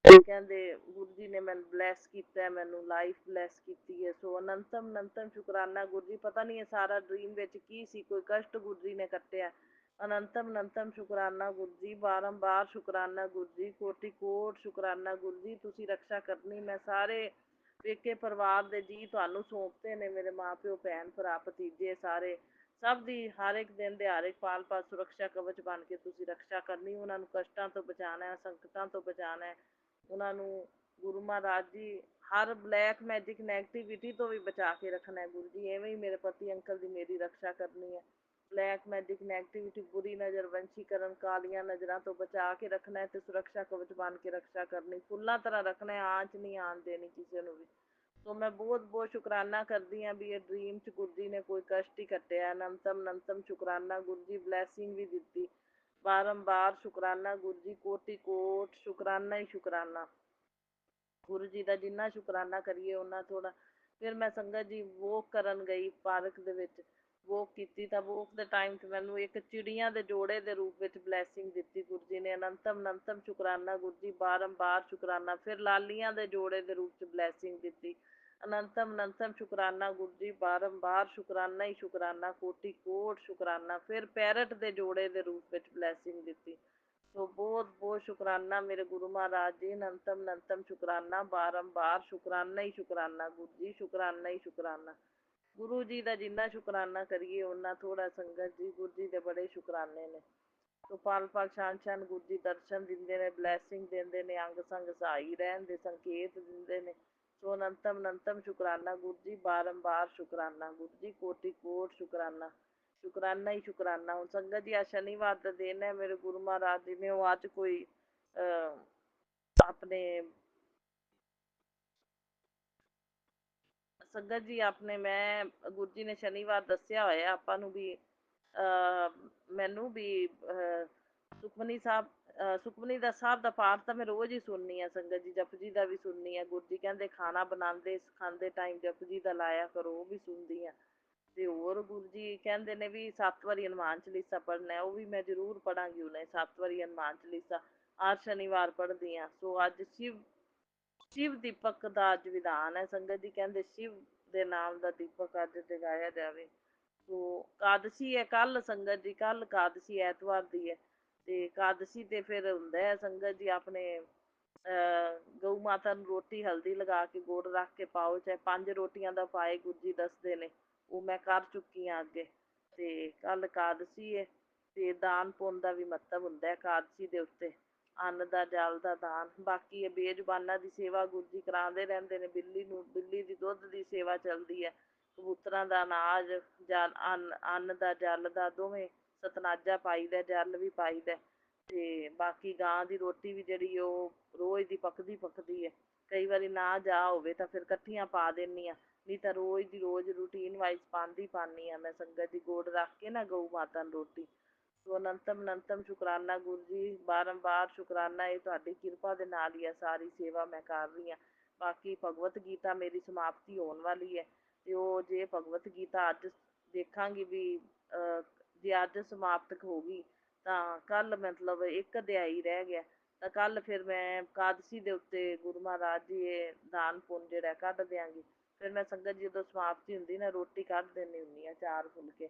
ਕਹਿੰਦੇ ਗੁਰੂ ਜੀ ਨੇ ਮੈਨੂੰ ਬਲੈਸ ਕੀਤਾ, ਮੈਨੂੰ ਲਾਈਫ ਬਲੈਸ ਕੀਤੀ ਹੈ। ਸੋ ਅਨੰਤਮ ਅਨੰਤਮ ਸ਼ੁਕਰਾਨਾ ਗੁਰੂ ਜੀ। ਪਤਾ ਨਹੀਂ ਇਹ ਸਾਰਾ ਡਰੀਮ ਵਿੱਚ ਕੀ ਸੀ, ਕੋਈ ਕਸ਼ਟ ਗੁਰੂ ਜੀ ਨੇ ਕੱਟਿਆ। ਅਨੰਤਮ ਅਨੰਤਮ ਸ਼ੁਕਰਾਨਾ ਗੁਰੂ ਜੀ, ਬਾਰੰਬਾਰ ਸ਼ੁਕਰਾਨਾ ਗੁਰੂ ਜੀ, ਕੋਟि ਕੋਟ ਸ਼ੁਕਰਾਨਾ ਗੁਰੂ ਜੀ। ਤੁਸੀਂ ਰਕਸ਼ਾ ਕਰਨੀ, ਮੈਂ ਸਾਰੇ ਪੇਕੇ ਪਰਿਵਾਰ ਦੇ ਜੀ ਤੁਹਾਨੂੰ ਸੌਂਪਦੇ ਨੇ, ਮੇਰੇ ਮਾਂ ਪਿਓ, ਭੈਣ ਭਰਾ, ਭਤੀਜੇ ਸਾਰੇ, ਸਭ ਦੀ ਹਰ ਇੱਕ ਦਿਨ ਦਿਹਾੜੇ ਪਾਲ ਪਾਲ ਸੁਰੱਖਿਆ ਕਵਚ ਬਣ ਕੇ ਤੁਸੀਂ ਰਕਸ਼ਾ ਕਰਨੀ। ਉਹਨਾਂ ਨੂੰ ਕਸ਼ਟਾਂ ਤੋਂ ਬਚਾਉਣਾ, ਸੰਕਟਾਂ ਤੋਂ ਬਚਾਉਣਾ, ਉਹਨਾਂ ਨੂੰ ਗੁਰੂ ਮਹਾਰਾਜ ਜੀ ਹਰ ਬਲੈਕ ਮੈਜਿਕ ਨੈਗੇਟਿਵਿਟੀ ਤੋਂ ਵੀ ਬਚਾ ਕੇ ਰੱਖਣਾ ਹੈ ਗੁਰੂ ਜੀ। ਐਵੇਂ ਹੀ ਮੇਰੇ ਪਤੀ ਅੰਕਲ ਦੀ ਮੇਰੀ ਰਕਸ਼ਾ ਕਰਨੀ ਹੈ। ਬਲੈਕ ਮੈਜਿਕ ਨੈਗੇਟਿਵਿਟੀ, ਬੁਰੀ ਨਜ਼ਰ, ਵੰਸ਼ੀਕਰਨ, ਕਾਲੀਆਂ ਨਜ਼ਰਾਂ ਤੋਂ ਬਚਾ ਕੇ ਰੱਖਣਾ ਹੈ, ਤੇ ਸੁਰੱਖਿਆ ਕਵਚ ਬਣ ਕੇ ਰਕਸ਼ਾ ਕਰਨੀ, ਫੁੱਲਾਂ ਤਰ੍ਹਾਂ ਰੱਖਣਾ ਹੈ, ਆਂਚ ਨਹੀਂ ਆਉਣ ਦੇਣੀ ਕਿਸੇ ਨੂੰ ਵੀ। ਸੋ ਮੈਂ ਬਹੁਤ ਬਹੁਤ ਸ਼ੁਕਰਾਨਾ ਕਰਦੀ ਹਾਂ ਵੀ ਇਹ ਡਰੀਮ 'ਚ ਗੁਰੂ ਜੀ ਨੇ ਕੋਈ ਕਸ਼ਟ ਹੀ ਕੱਟਿਆ। ਅਨੰਤਮ ਅਨੰਤਮ ਸ਼ੁਕਰਾਨਾ ਗੁਰੂ ਜੀ, ਬਲੈਸਿੰਗ ਵੀ ਦਿੱਤੀ। ਬਾਰੰਬਾਰ ਸ਼ੁਕਰਾਨਾ ਗੁਰੂ ਜੀ, ਕੋਟि ਕੋਟ ਸ਼ੁਕਰਾਨਾ ਹੀ ਸ਼ੁਕਰਾਨਾ ਗੁਰੂ ਜੀ ਦਾ। ਜਿੰਨਾ ਸ਼ੁਕਰਾਨਾ ਕਰੀਏ ਓਨਾ ਥੋੜ੍ਹਾ। ਫਿਰ ਮੈਂ ਸੰਗਤ ਜੀ ਵੋਕ ਕਰਨ ਗਈ ਪਾਰਕ ਦੇ ਵਿੱਚ, ਵੋਕ ਕੀਤੀ ਤਾਂ ਵੋਕ ਦੇ ਟਾਈਮ 'ਚ ਮੈਨੂੰ ਇੱਕ ਚਿੜੀਆਂ ਦੇ ਜੋੜੇ ਦੇ ਰੂਪ ਵਿੱਚ ਬਲੈਸਿੰਗ ਦਿੱਤੀ ਗੁਰੂ ਜੀ ਨੇ। ਅਨੰਤਮ ਅਨੰਤਮ ਸ਼ੁਕਰਾਨਾ ਗੁਰੂ ਜੀ, ਬਾਰੰਬਾਰ ਸ਼ੁਕਰਾਨਾ। ਫਿਰ ਲਾਲੀਆਂ ਦੇ ਜੋੜੇ ਦੇ ਰੂਪ 'ਚ ਬਲੈਸਿੰਗ ਦਿੱਤੀ। ਅਨੰਤਮ ਅਨੰਤਮ ਸ਼ੁਕਰਾਨਾ ਗੁਰੂ ਜੀ, ਬਾਰੰਬਾਰ ਸ਼ੁਕਰਾਨਾ ਹੀ ਸ਼ੁਕਰਾਨਾ, ਕੋਟि ਕੋਟ ਸ਼ੁਕਰਾਨਾ। ਫਿਰ ਪੈਰਟ ਦੇ ਜੋੜੇ ਦੇ ਰੂਪ ਵਿੱਚ ਬਲੈਸਿੰਗ ਦਿੱਤੀ। ਸੋ ਬਹੁਤ ਬਹੁਤ ਸ਼ੁਕਰਾਨਾ ਮੇਰੇ ਗੁਰੂ ਮਹਾਰਾਜ ਜੀ, ਅਨੰਤਮ ਅਨੰਤਮ ਸ਼ੁਕਰਾਨਾ, ਬਾਰੰਬਾਰ ਸ਼ੁਕਰਾਨਾ ਹੀ ਸ਼ੁਕਰਾਨਾ ਗੁਰੂ ਜੀ, ਸ਼ੁਕਰਾਨਾ ਹੀ ਸ਼ੁਕਰਾਨਾ ਗੁਰੂ ਜੀ ਦਾ। ਜਿੰਨਾ ਸ਼ੁਕਰਾਨਾ ਕਰੀਏ ਓਨਾ ਥੋੜ੍ਹਾ ਸੰਗਤ ਜੀ। ਗੁਰੂ ਜੀ ਦੇ ਬੜੇ ਸ਼ੁਕਰਾਨੇ ਨੇ। ਸੋ ਪਲ ਪਲ ਛਾਨ ਛਾਨ ਗੁਰੂ ਜੀ ਦਰਸ਼ਨ ਦਿੰਦੇ ਨੇ, ਬਲੈਸਿੰਗ ਦਿੰਦੇ ਨੇ, ਅੰਗ ਸੰਗ ਸਹਾਈ ਰਹਿਣ ਦੇ ਸੰਕੇਤ ਦਿੰਦੇ ਨੇ। ਸੋ ਅਨੰਤਮ ਅਨੰਤਮ ਸ਼ੁਕਰਾਨਾ ਗੁਰੂ ਜੀ, ਬਾਰੰਬਾਰ ਸ਼ੁਕਰਾਨਾ ਗੁਰੂ ਜੀ, ਕੋਟि ਕੋਟ ਸ਼ੁਕਰਾਨਾ, ਸ਼ੁਕਰਾਨਾ ਹੀ ਸ਼ੁਕਰਾਨਾ। ਹੁਣ ਸੰਗਤ ਜੀ ਅੱਜ ਸ਼ਨੀਵਾਰ ਦਾ ਦਿਨ ਹੈ, ਮੇਰੇ ਗੁਰੂ ਮਹਾਰਾਜ ਜੀ ਨੇ ਉਹ ਅੱਜ ਕੋਈ ਆਪਣੇ ਸੰਗਤ ਜੀ ਆਪਣੇ ਮੈਂ ਗੁਰੂ ਜੀ ਨੇ ਸ਼ਨੀਵਾਰ ਦੱਸਿਆ ਹੋਇਆ ਆਪਾਂ ਨੂੰ ਵੀ ਮੈਨੂੰ ਵੀ ਸੁਖਮਨੀ ਸਾਹਿਬ, ਸੁਖਮਨੀ ਦਾ ਸਾਹਿਬ ਦਾ ਪਾਠ ਤਾਂ ਮੈਂ ਰੋਜ਼ ਹੀ ਸੁਣਨੀ ਆ ਸੰਗਤ ਜੀ। ਜਪਜੀ ਦਾ ਵੀ ਸੁਣਨੀ ਆ। ਗੁਰੂ ਜੀ ਕਹਿੰਦੇ ਖਾਣਾ ਬਣਾਉਂਦੇ ਖਾਂਦੇ ਟਾਈਮ ਜਪਜੀ ਦਾ ਲਾਇਆ ਕਰੋ, ਉਹ ਵੀ ਸੁਣਦੀ ਆ। ਤੇ ਹੋਰ ਗੁਰੂ ਜੀ ਕਹਿੰਦੇ ਨੇ ਵੀ 7 ਵਾਰੀ ਹਨੂੰਮਾਨ ਚਾਲੀਸਾ ਪੜ੍ਹਨਾ, ਉਹ ਵੀ ਮੈਂ ਜ਼ਰੂਰ ਪੜਾਂਗੀ। ਉਹਨੇ 7 ਵਾਰੀ ਹਨੂੰਮਾਨ ਚਾਲੀਸਾ ਹਰ ਸ਼ਨੀਵਾਰ ਪੜ੍ਹਦੀ ਹਾਂ। ਸੋ ਅੱਜ ਸ਼ਿਵ ਦੀਪਕ ਦਾ ਅੱਜ ਵਿਧਾਨ ਹੈ ਸੰਗਤ ਜੀ। ਕਹਿੰਦੇ ਸ਼ਿਵ ਦੇ ਨਾਮ ਦਾ ਦੀਪਕ ਅੱਜ ਜਗਾਇਆ ਜਾਵੇ। ਸੋ ਇਕਾਦਸ਼ੀ ਹੈ ਕੱਲ ਸੰਗਤ ਜੀ, ਕੱਲ ਇਕਾਦਸ਼ੀ ਐਤਵਾਰ ਦੀ ਹੈ। ਤੇ ਇਕਾਦਸ਼ੀ ਤੇ ਫਿਰ ਹੁੰਦਾ ਹੈ ਸੰਗਤ ਜੀ ਆਪਣੇ ਗਊ ਮਾਤਾ ਨੂੰ ਰੋਟੀ ਹਲਦੀ ਲਗਾ ਕੇ ਗੁੜ ਰੱਖ ਕੇ ਪਾਓ, ਚਾਹੇ 5 ਰੋਟੀਆਂ ਦਾ ਪਾਏ ਗੁਰੂ ਜੀ ਦੱਸਦੇ ਨੇ। ਉਹ ਮੈਂ ਕਰ ਚੁੱਕੀ ਹਾਂ ਅੱਗੇ। ਤੇ ਕੱਲ ਇਕਾਦਸ਼ੀ ਹੈ, ਤੇ ਦਾਨ ਪੁੰਨ ਦਾ ਵੀ ਮਹੱਤਵ ਹੁੰਦਾ ਇਕਾਦਸ਼ੀ ਦੇ ਉੱਤੇ, ਅੰਨ ਦਾ ਜਲ ਦਾ ਦਾਨ। ਬਾਕੀ ਇਹ ਬੇਜ਼ੁਬਾਨਾਂ ਦੀ ਸੇਵਾ ਗੁਰੂ ਜੀ ਕਰਾਉਂਦੇ ਰਹਿੰਦੇ ਨੇ। ਬਿੱਲੀ ਦੀ ਦੁੱਧ ਦੀ ਸੇਵਾ ਚੱਲਦੀ ਹੈ। ਕਬੂਤਰਾਂ ਦਾ ਅਨਾਜ, ਜਲ ਅੰਨ ਦਾ, ਜਲ ਦਾ, ਦੋਵੇਂ ਸਤਨਾਜਾ ਪਾਈਦਾ, ਜਲ ਵੀ ਪਾਈਦਾ। ਤੇ ਬਾਕੀ ਗਾਂ ਦੀ ਰੋਟੀ ਵੀ ਜਿਹੜੀ ਉਹ ਰੋਜ਼ ਦੀ ਪੱਕਦੀ ਹੈ। ਕਈ ਵਾਰੀ ਨਾ ਜਾ ਹੋਵੇ ਤਾਂ ਫਿਰ ਇਕੱਠੀਆਂ ਪਾ ਦਿੰਦੀ ਹਾਂ, ਨਹੀਂ ਤਾਂ ਰੋਜ਼ ਦੀ ਰੋਜ਼ ਰੂਟੀਨ ਵਾਈਜ਼ ਪਾਉਂਦੀ ਹਾਂ ਮੈਂ ਸੰਗਤ ਦੀ ਗੋੜ ਰੱਖ ਕੇ ਨਾ ਗਊ ਮਾਤਾ ਨੂੰ ਰੋਟੀ। ਸੋ ਅਨੰਤਮ ਸ਼ੁਕਰਾਨਾ ਗੁਰੂ ਜੀ, ਬਾਰੰਬਾਰ ਸ਼ੁਕਰਾਨਾ। ਇਹ ਤੁਹਾਡੀ ਕਿਰਪਾ ਦੇ ਨਾਲ ਹੀ ਹੈ ਸਾਰੀ ਸੇਵਾ ਮੈਂ ਕਰ ਰਹੀ ਹਾਂ। ਬਾਕੀ ਭਗਵਤ ਗੀਤਾ ਮੇਰੀ ਸਮਾਪਤੀ ਹੋਣ ਵਾਲੀ ਹੈ, ਤੇ ਉਹ ਜੇ ਭਗਵਤ ਗੀਤਾ ਅੱਜ ਦੇਖਾਂਗੀ ਵੀ ਜੇ ਅੱਜ ਸਮਾਪਤ ਹੋ ਗਈ ਤਾਂ ਕੱਲ ਮਤਲਬ ਇੱਕ ਅਧਿਆਈ ਰਹਿ ਗਿਆ, ਤਾਂ ਕੱਲ ਫਿਰ ਮੈਂ ਇਕਾਦਸ਼ੀ ਦੇ ਉੱਤੇ ਗੁਰੂ ਮਹਾਰਾਜ ਜੀ ਇਹ ਦਾਨ ਪੁੰਨ ਜਿਹੜਾ ਕੱਢ ਦਿਆਂਗੀ। ਫਿਰ ਮੈਂ ਸੰਗਤ ਜੀ ਜਦੋਂ ਸਮਾਪਤੀ ਹੁੰਦੀ ਨਾ ਰੋਟੀ ਕੱਢ ਦਿੰਦੀ ਹੁੰਦੀ ਹਾਂ 4 ਫੁਲਕੇ,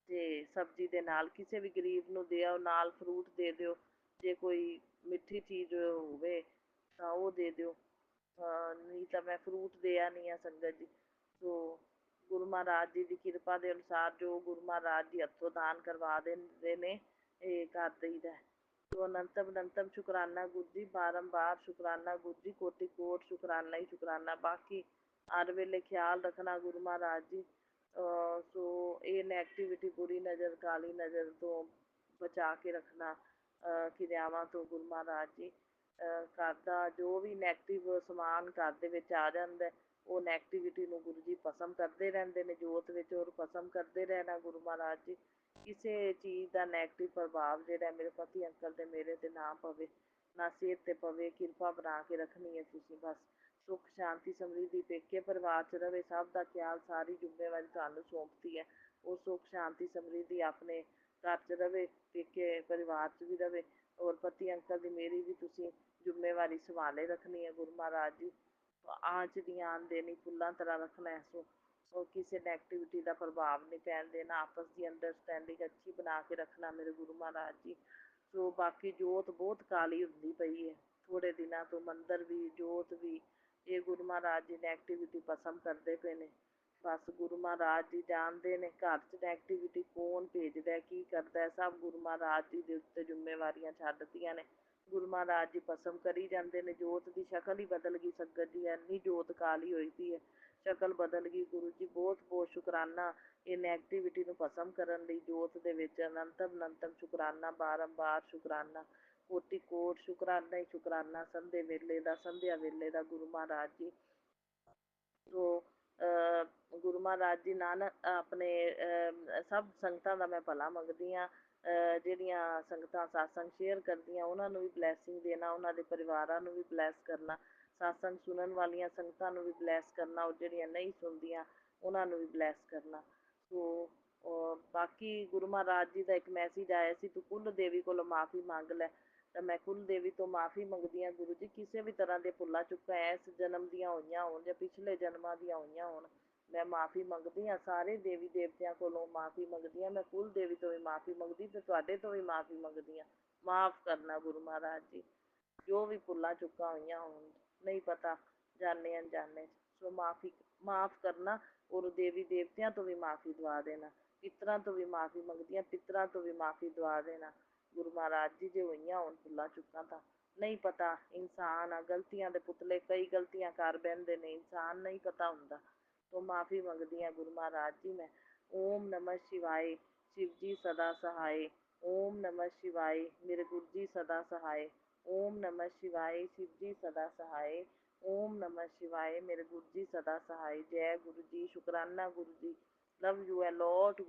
ਤੇ ਸਬਜ਼ੀ ਦੇ ਨਾਲ ਕਿਸੇ ਵੀ ਗਰੀਬ ਨੂੰ ਦੇ ਆਓ, ਨਾਲ ਫਰੂਟ ਦੇ ਦਿਓ, ਜੇ ਕੋਈ ਮਿੱਠੀ ਚੀਜ਼ ਹੋਵੇ ਤਾਂ ਉਹ ਦੇ ਦਿਓ, ਨਹੀਂ ਤਾਂ ਮੈਂ ਫਰੂਟ ਦੇ ਆਉਂਦੀ ਹਾਂ ਸੰਗਤ ਜੀ। ਸੋ ਗੁਰੂ ਮਹਾਰਾਜ ਜੀ ਦੀ ਕਿਰਪਾ ਦੇ ਅਨੁਸਾਰ ਜੋ ਗੁਰੂ ਮਹਾਰਾਜ ਜੀ ਹੱਥੋਂ ਦਾਨ ਕਰਵਾ ਦਿੰਦੇ ਨੇ ਇਹ ਕਰ ਦਈਦਾ। ਸੋ ਅਨੰਤਮ ਸ਼ੁਕਰਾਨਾ ਗੁਰੂ ਜੀ, ਬਾਰੰਬਾਰ ਸ਼ੁਕਰਾਨਾ ਗੁਰੂ ਜੀ, ਕੋਟि ਕੋਟ ਸ਼ੁਕਰਾਨਾ ਹੀ ਸ਼ੁਕਰਾਨਾ। ਬਾਕੀ ਹਰ ਵੇਲੇ ਖਿਆਲ ਰੱਖਣਾ ਗੁਰੂ ਮਹਾਰਾਜ ਜੀ। ਸੋ ਇਹ ਨੈਗੇਟਿਵਿਟੀ, ਬੁਰੀ ਨਜ਼ਰ, ਕਾਲੀ ਨਜ਼ਰ ਤੋਂ ਬਚਾ ਕੇ ਰੱਖਣਾ, ਕਿਰਿਆਵਾਂ ਤੋਂ ਗੁਰੂ ਮਹਾਰਾਜ ਜੀ। ਘਰ ਦਾ ਜੋ ਵੀ ਨੈਗੇਟਿਵ ਸਮਾਨ ਘਰ ਦੇ ਵਿੱਚ ਆ ਜਾਂਦਾ ਉਹ ਨੈਗੇਟਿਵਿਟੀ ਨੂੰ ਗੁਰੂ ਜੀ ਭਸਮ ਕਰਦੇ ਰਹਿੰਦੇ ਨੇ ਜੋਤ ਵਿੱਚ, ਔਰ ਭਸਮ ਕਰਦੇ ਰਹਿਣਾ ਗੁਰੂ ਮਹਾਰਾਜ ਜੀ। ਕਿਸੇ ਚੀਜ਼ ਦਾ ਨੈਗੇਟਿਵ ਪ੍ਰਭਾਵ ਜਿਹੜਾ ਮੇਰੇ ਪਤੀ ਅੰਕਲ ਤੇ ਮੇਰੇ ਤੇ ਨਾ ਪਵੇ, ਨਾ ਸਿਹਤ ਤੇ ਪਵੇ। ਕਿਰਪਾ ਬਣਾ ਕੇ ਰੱਖਣੀ ਹੈ ਤੁਸੀਂ ਬਸ। ਸੁੱਖ ਸ਼ਾਂਤੀ ਸਮਰਿੱਧੀ ਪੇਕੇ ਪਰਿਵਾਰ 'ਚ ਰਵੇ, ਸਭ ਦਾ ਖਿਆਲ, ਸਾਰੀ ਜ਼ਿੰਮੇਵਾਰੀ ਤੁਹਾਨੂੰ ਸੌਂਪਤੀ ਹੈ। ਉਹ ਸੁੱਖ ਸ਼ਾਂਤੀ ਸਮਰਿੱਧੀ ਆਪਣੇ ਘਰ 'ਚ ਰਵੇ, ਪੇਕੇ ਪਰਿਵਾਰ 'ਚ ਵੀ ਰਵੇ। ਔਰ ਪਤੀ ਅੰਕਲ ਦੀ ਮੇਰੀ ਵੀ ਤੁਸੀਂ ਜ਼ਿੰਮੇਵਾਰੀ ਸੰਭਾਲੇ ਰੱਖਣੀ ਹੈ ਗੁਰੂ ਮਹਾਰਾਜ ਜੀ। ਆਂਚ ਦੀ ਆਨ ਦੇਣੀ, ਫੁੱਲਾਂ ਤਰ੍ਹਾਂ ਰੱਖਣਾ। ਸੋ ਕਿਸੇ ਨੈਗੇਟਿਵਿਟੀ ਦਾ ਪ੍ਰਭਾਵ ਨਹੀਂ ਪੈਣ ਦੇਣਾ, ਆਪਸ ਦੀ ਅੰਡਰਸਟੈਂਡਿੰਗ ਅੱਛੀ ਬਣਾ ਕੇ ਰੱਖਣਾ ਮੇਰੇ ਗੁਰੂ ਮਹਾਰਾਜ ਜੀ। ਸੋ ਬਾਕੀ ਜੋਤ ਬਹੁਤ ਕਾਲੀ ਹੁੰਦੀ ਪਈ ਹੈ ਥੋੜ੍ਹੇ ਦਿਨਾਂ ਤੋਂ, ਮੰਦਰ ਵੀ, ਜੋਤ ਵੀ, ਇਹ ਗੁਰੂ ਮਹਾਰਾਜ ਜੀ ਨੈਗੇਟਿਵਿਟੀ ਪਸੰਦ ਕਰਦੇ ਪਏ ਨੇ। ਬਸ ਗੁਰੂ ਮਹਾਰਾਜ ਜੀ ਜਾਣਦੇ ਨੇ ਘਰ 'ਚ ਨੈਗੇਟਿਵਿਟੀ ਕੌਣ ਭੇਜਦਾ, ਕੀ ਕਰਦਾ, ਸਭ ਗੁਰੂ ਮਹਾਰਾਜ ਜੀ ਦੇ ਉੱਤੇ ਜ਼ਿੰਮੇਵਾਰੀਆਂ ਛੱਡਤੀਆਂ ਨੇ। ਗੁਰੂ ਮਹਾਰਾਜ ਜੀ ਭਸਮ ਕਰੀ ਜਾਂਦੇ ਨੇ। ਜੋਤ ਦੀ ਸ਼ਕਲ ਹੀ ਬਦਲ ਗਈ ਸੰਗਤ ਜੀ, ਇੰਨੀ ਜੋਤ ਕਾਲੀ ਹੋਈ ਪਈ ਹੈ, ਸ਼ਕਲ ਬਦਲ ਗਈ। ਗੁਰੂ ਜੀ ਬਹੁਤ ਬਹੁਤ ਸ਼ੁਕਰਾਨਾ ਇਹ ਨੈਗੇਟਿਵਿਟੀ ਨੂੰ ਭਸਮ ਕਰਨ ਲਈ ਜੋਤ ਦੇ ਵਿੱਚ। ਅਨੰਤਮ ਸ਼ੁਕਰਾਨਾ, ਬਾਰੰਬਾਰ ਸ਼ੁਕਰਾਨਾ, ਕੋਟि ਕੋਟ ਸ਼ੁਕਰਾਨਾ ਹੀ ਸ਼ੁਕਰਾਨਾ। ਸੰਧੇ ਵੇਲੇ ਦਾ, ਸੰਧਿਆ ਵੇਲੇ ਦਾ ਗੁਰੂ ਮਹਾਰਾਜ ਜੀ। ਸੋ ਗੁਰੂ ਮਹਾਰਾਜ ਜੀ ਨਾਨਕ ਆਪਣੇ ਸਭ ਸੰਗਤਾਂ ਦਾ ਮੈਂ ਭਲਾ ਮੰਗਦੀ ਹਾਂ। ਜਿਹੜੀਆਂ ਸੰਗਤਾਂ ਸਤਸੰਗ ਸ਼ੇਅਰ ਕਰਦੀਆਂ ਉਹਨਾਂ ਨੂੰ ਵੀ ਬਲੈਸਿੰਗ ਦੇਣਾ, ਉਹਨਾਂ ਦੇ ਪਰਿਵਾਰਾਂ ਨੂੰ ਵੀ ਬਲੈਸ ਕਰਨਾ, ਸਤਸੰਗ ਸੁਣਨ ਵਾਲੀਆਂ ਸੰਗਤਾਂ ਨੂੰ ਵੀ ਬਲੈਸ ਕਰਨਾ, ਔਰ ਜਿਹੜੀਆਂ ਨਹੀਂ ਸੁਣਦੀਆਂ ਉਹਨਾਂ ਨੂੰ ਵੀ ਬਲੈਸ ਕਰਨਾ। ਸੋ ਬਾਕੀ ਗੁਰੂ ਮਹਾਰਾਜ ਜੀ ਦਾ ਇੱਕ ਮੈਸੇਜ ਆਇਆ ਸੀ, ਤੂੰ ਕੁੱਲ ਦੇਵੀ ਕੋਲੋਂ ਮਾਫ਼ੀ ਮੰਗ ਲੈ। ਤਾਂ ਮੈਂ ਕੁੱਲ ਦੇਵੀ ਤੋਂ ਮਾਫ਼ੀ ਮੰਗਦੀ ਹਾਂ ਗੁਰੂ ਜੀ, ਕਿਸੇ ਵੀ ਤਰ੍ਹਾਂ ਦੇ ਭੁੱਲਾਂ ਚੁੱਕਾਂ ਇਸ ਜਨਮ ਦੀਆਂ ਹੋਈਆਂ ਹੋਣ ਜਾਂ ਪਿਛਲੇ ਜਨਮਾਂ ਦੀਆਂ ਹੋਈਆਂ ਹੋਣ, ਮੈਂ ਮਾਫ਼ੀ ਮੰਗਦੀ ਹਾਂ। ਸਾਰੇ ਦੇਵੀ ਦੇਵਤਿਆਂ ਕੋਲੋਂ ਮਾਫ਼ੀ ਮੰਗਦੀ ਹਾਂ। ਮੈਂ ਕੁੱਲ ਦੇਵੀ ਤੋਂ ਵੀ ਮਾਫ਼ੀ ਮੰਗਦੀ ਅਤੇ ਤੁਹਾਡੇ ਤੋਂ ਵੀ ਮਾਫ਼ੀ ਮੰਗਦੀ ਹਾਂ। ਮਾਫ਼ ਕਰਨਾ ਗੁਰੂ ਮਹਾਰਾਜ ਜੀ, ਜੋ ਵੀ ਭੁੱਲਾਂ ਚੁੱਕਾਂ ਹੋਈਆਂ ਹੋਣ, ਨਹੀਂ ਪਤਾ ਜਾਣੇ ਅਣਜਾਣੇ। ਸੋ ਮਾਫ਼ ਕਰਨਾ, ਔਰ ਦੇਵੀ ਦੇਵਤਿਆਂ ਤੋਂ ਵੀ ਮਾਫ਼ੀ ਦਵਾ ਦੇਣਾ। ਪਿੱਤਰਾਂ ਤੋਂ ਵੀ ਮਾਫ਼ੀ ਮੰਗਦੀ ਹਾਂ, ਪਿੱਤਰਾਂ ਤੋਂ ਵੀ ਮਾਫ਼ੀ ਦਵਾ ਦੇਣਾ ਗੁਰੂ ਮਹਾਰਾਜ ਜੀ, ਜੇ ਹੋਈਆਂ ਹੋਣ ਭੁੱਲਾਂ ਚੁੱਕਾਂ ਤਾਂ। ਨਹੀਂ ਪਤਾ, ਇਨਸਾਨ ਆ, ਗਲਤੀਆਂ ਦੇ ਪੁਤਲੇ, ਕਈ ਗਲਤੀਆਂ ਕਰ ਬਹਿੰਦੇ ਨੇ, ਇਨਸਾਨ ਨਹੀਂ ਪਤਾ ਹੁੰਦਾ। ਸੋ ਮਾਫ਼ੀ ਮੰਗਦੀ ਹਾਂ ਗੁਰੂ ਮਹਾਰਾਜ ਜੀ ਮੈਂ। ਓਮ ਨਮः ਸ਼ਿਵਾਏ, शिव जी सदा सहाय। ओम नमः शिवाय, मेरे गुरु जी सदा सहाय। ओम नमः शिवाय, शिव जी सदा सहाय। ओम नमः शिवाय, मेरे गुरु जी सदा सहाय। जय गुरु जी, शुकराना गुरु जी, लव यू अ लॉट।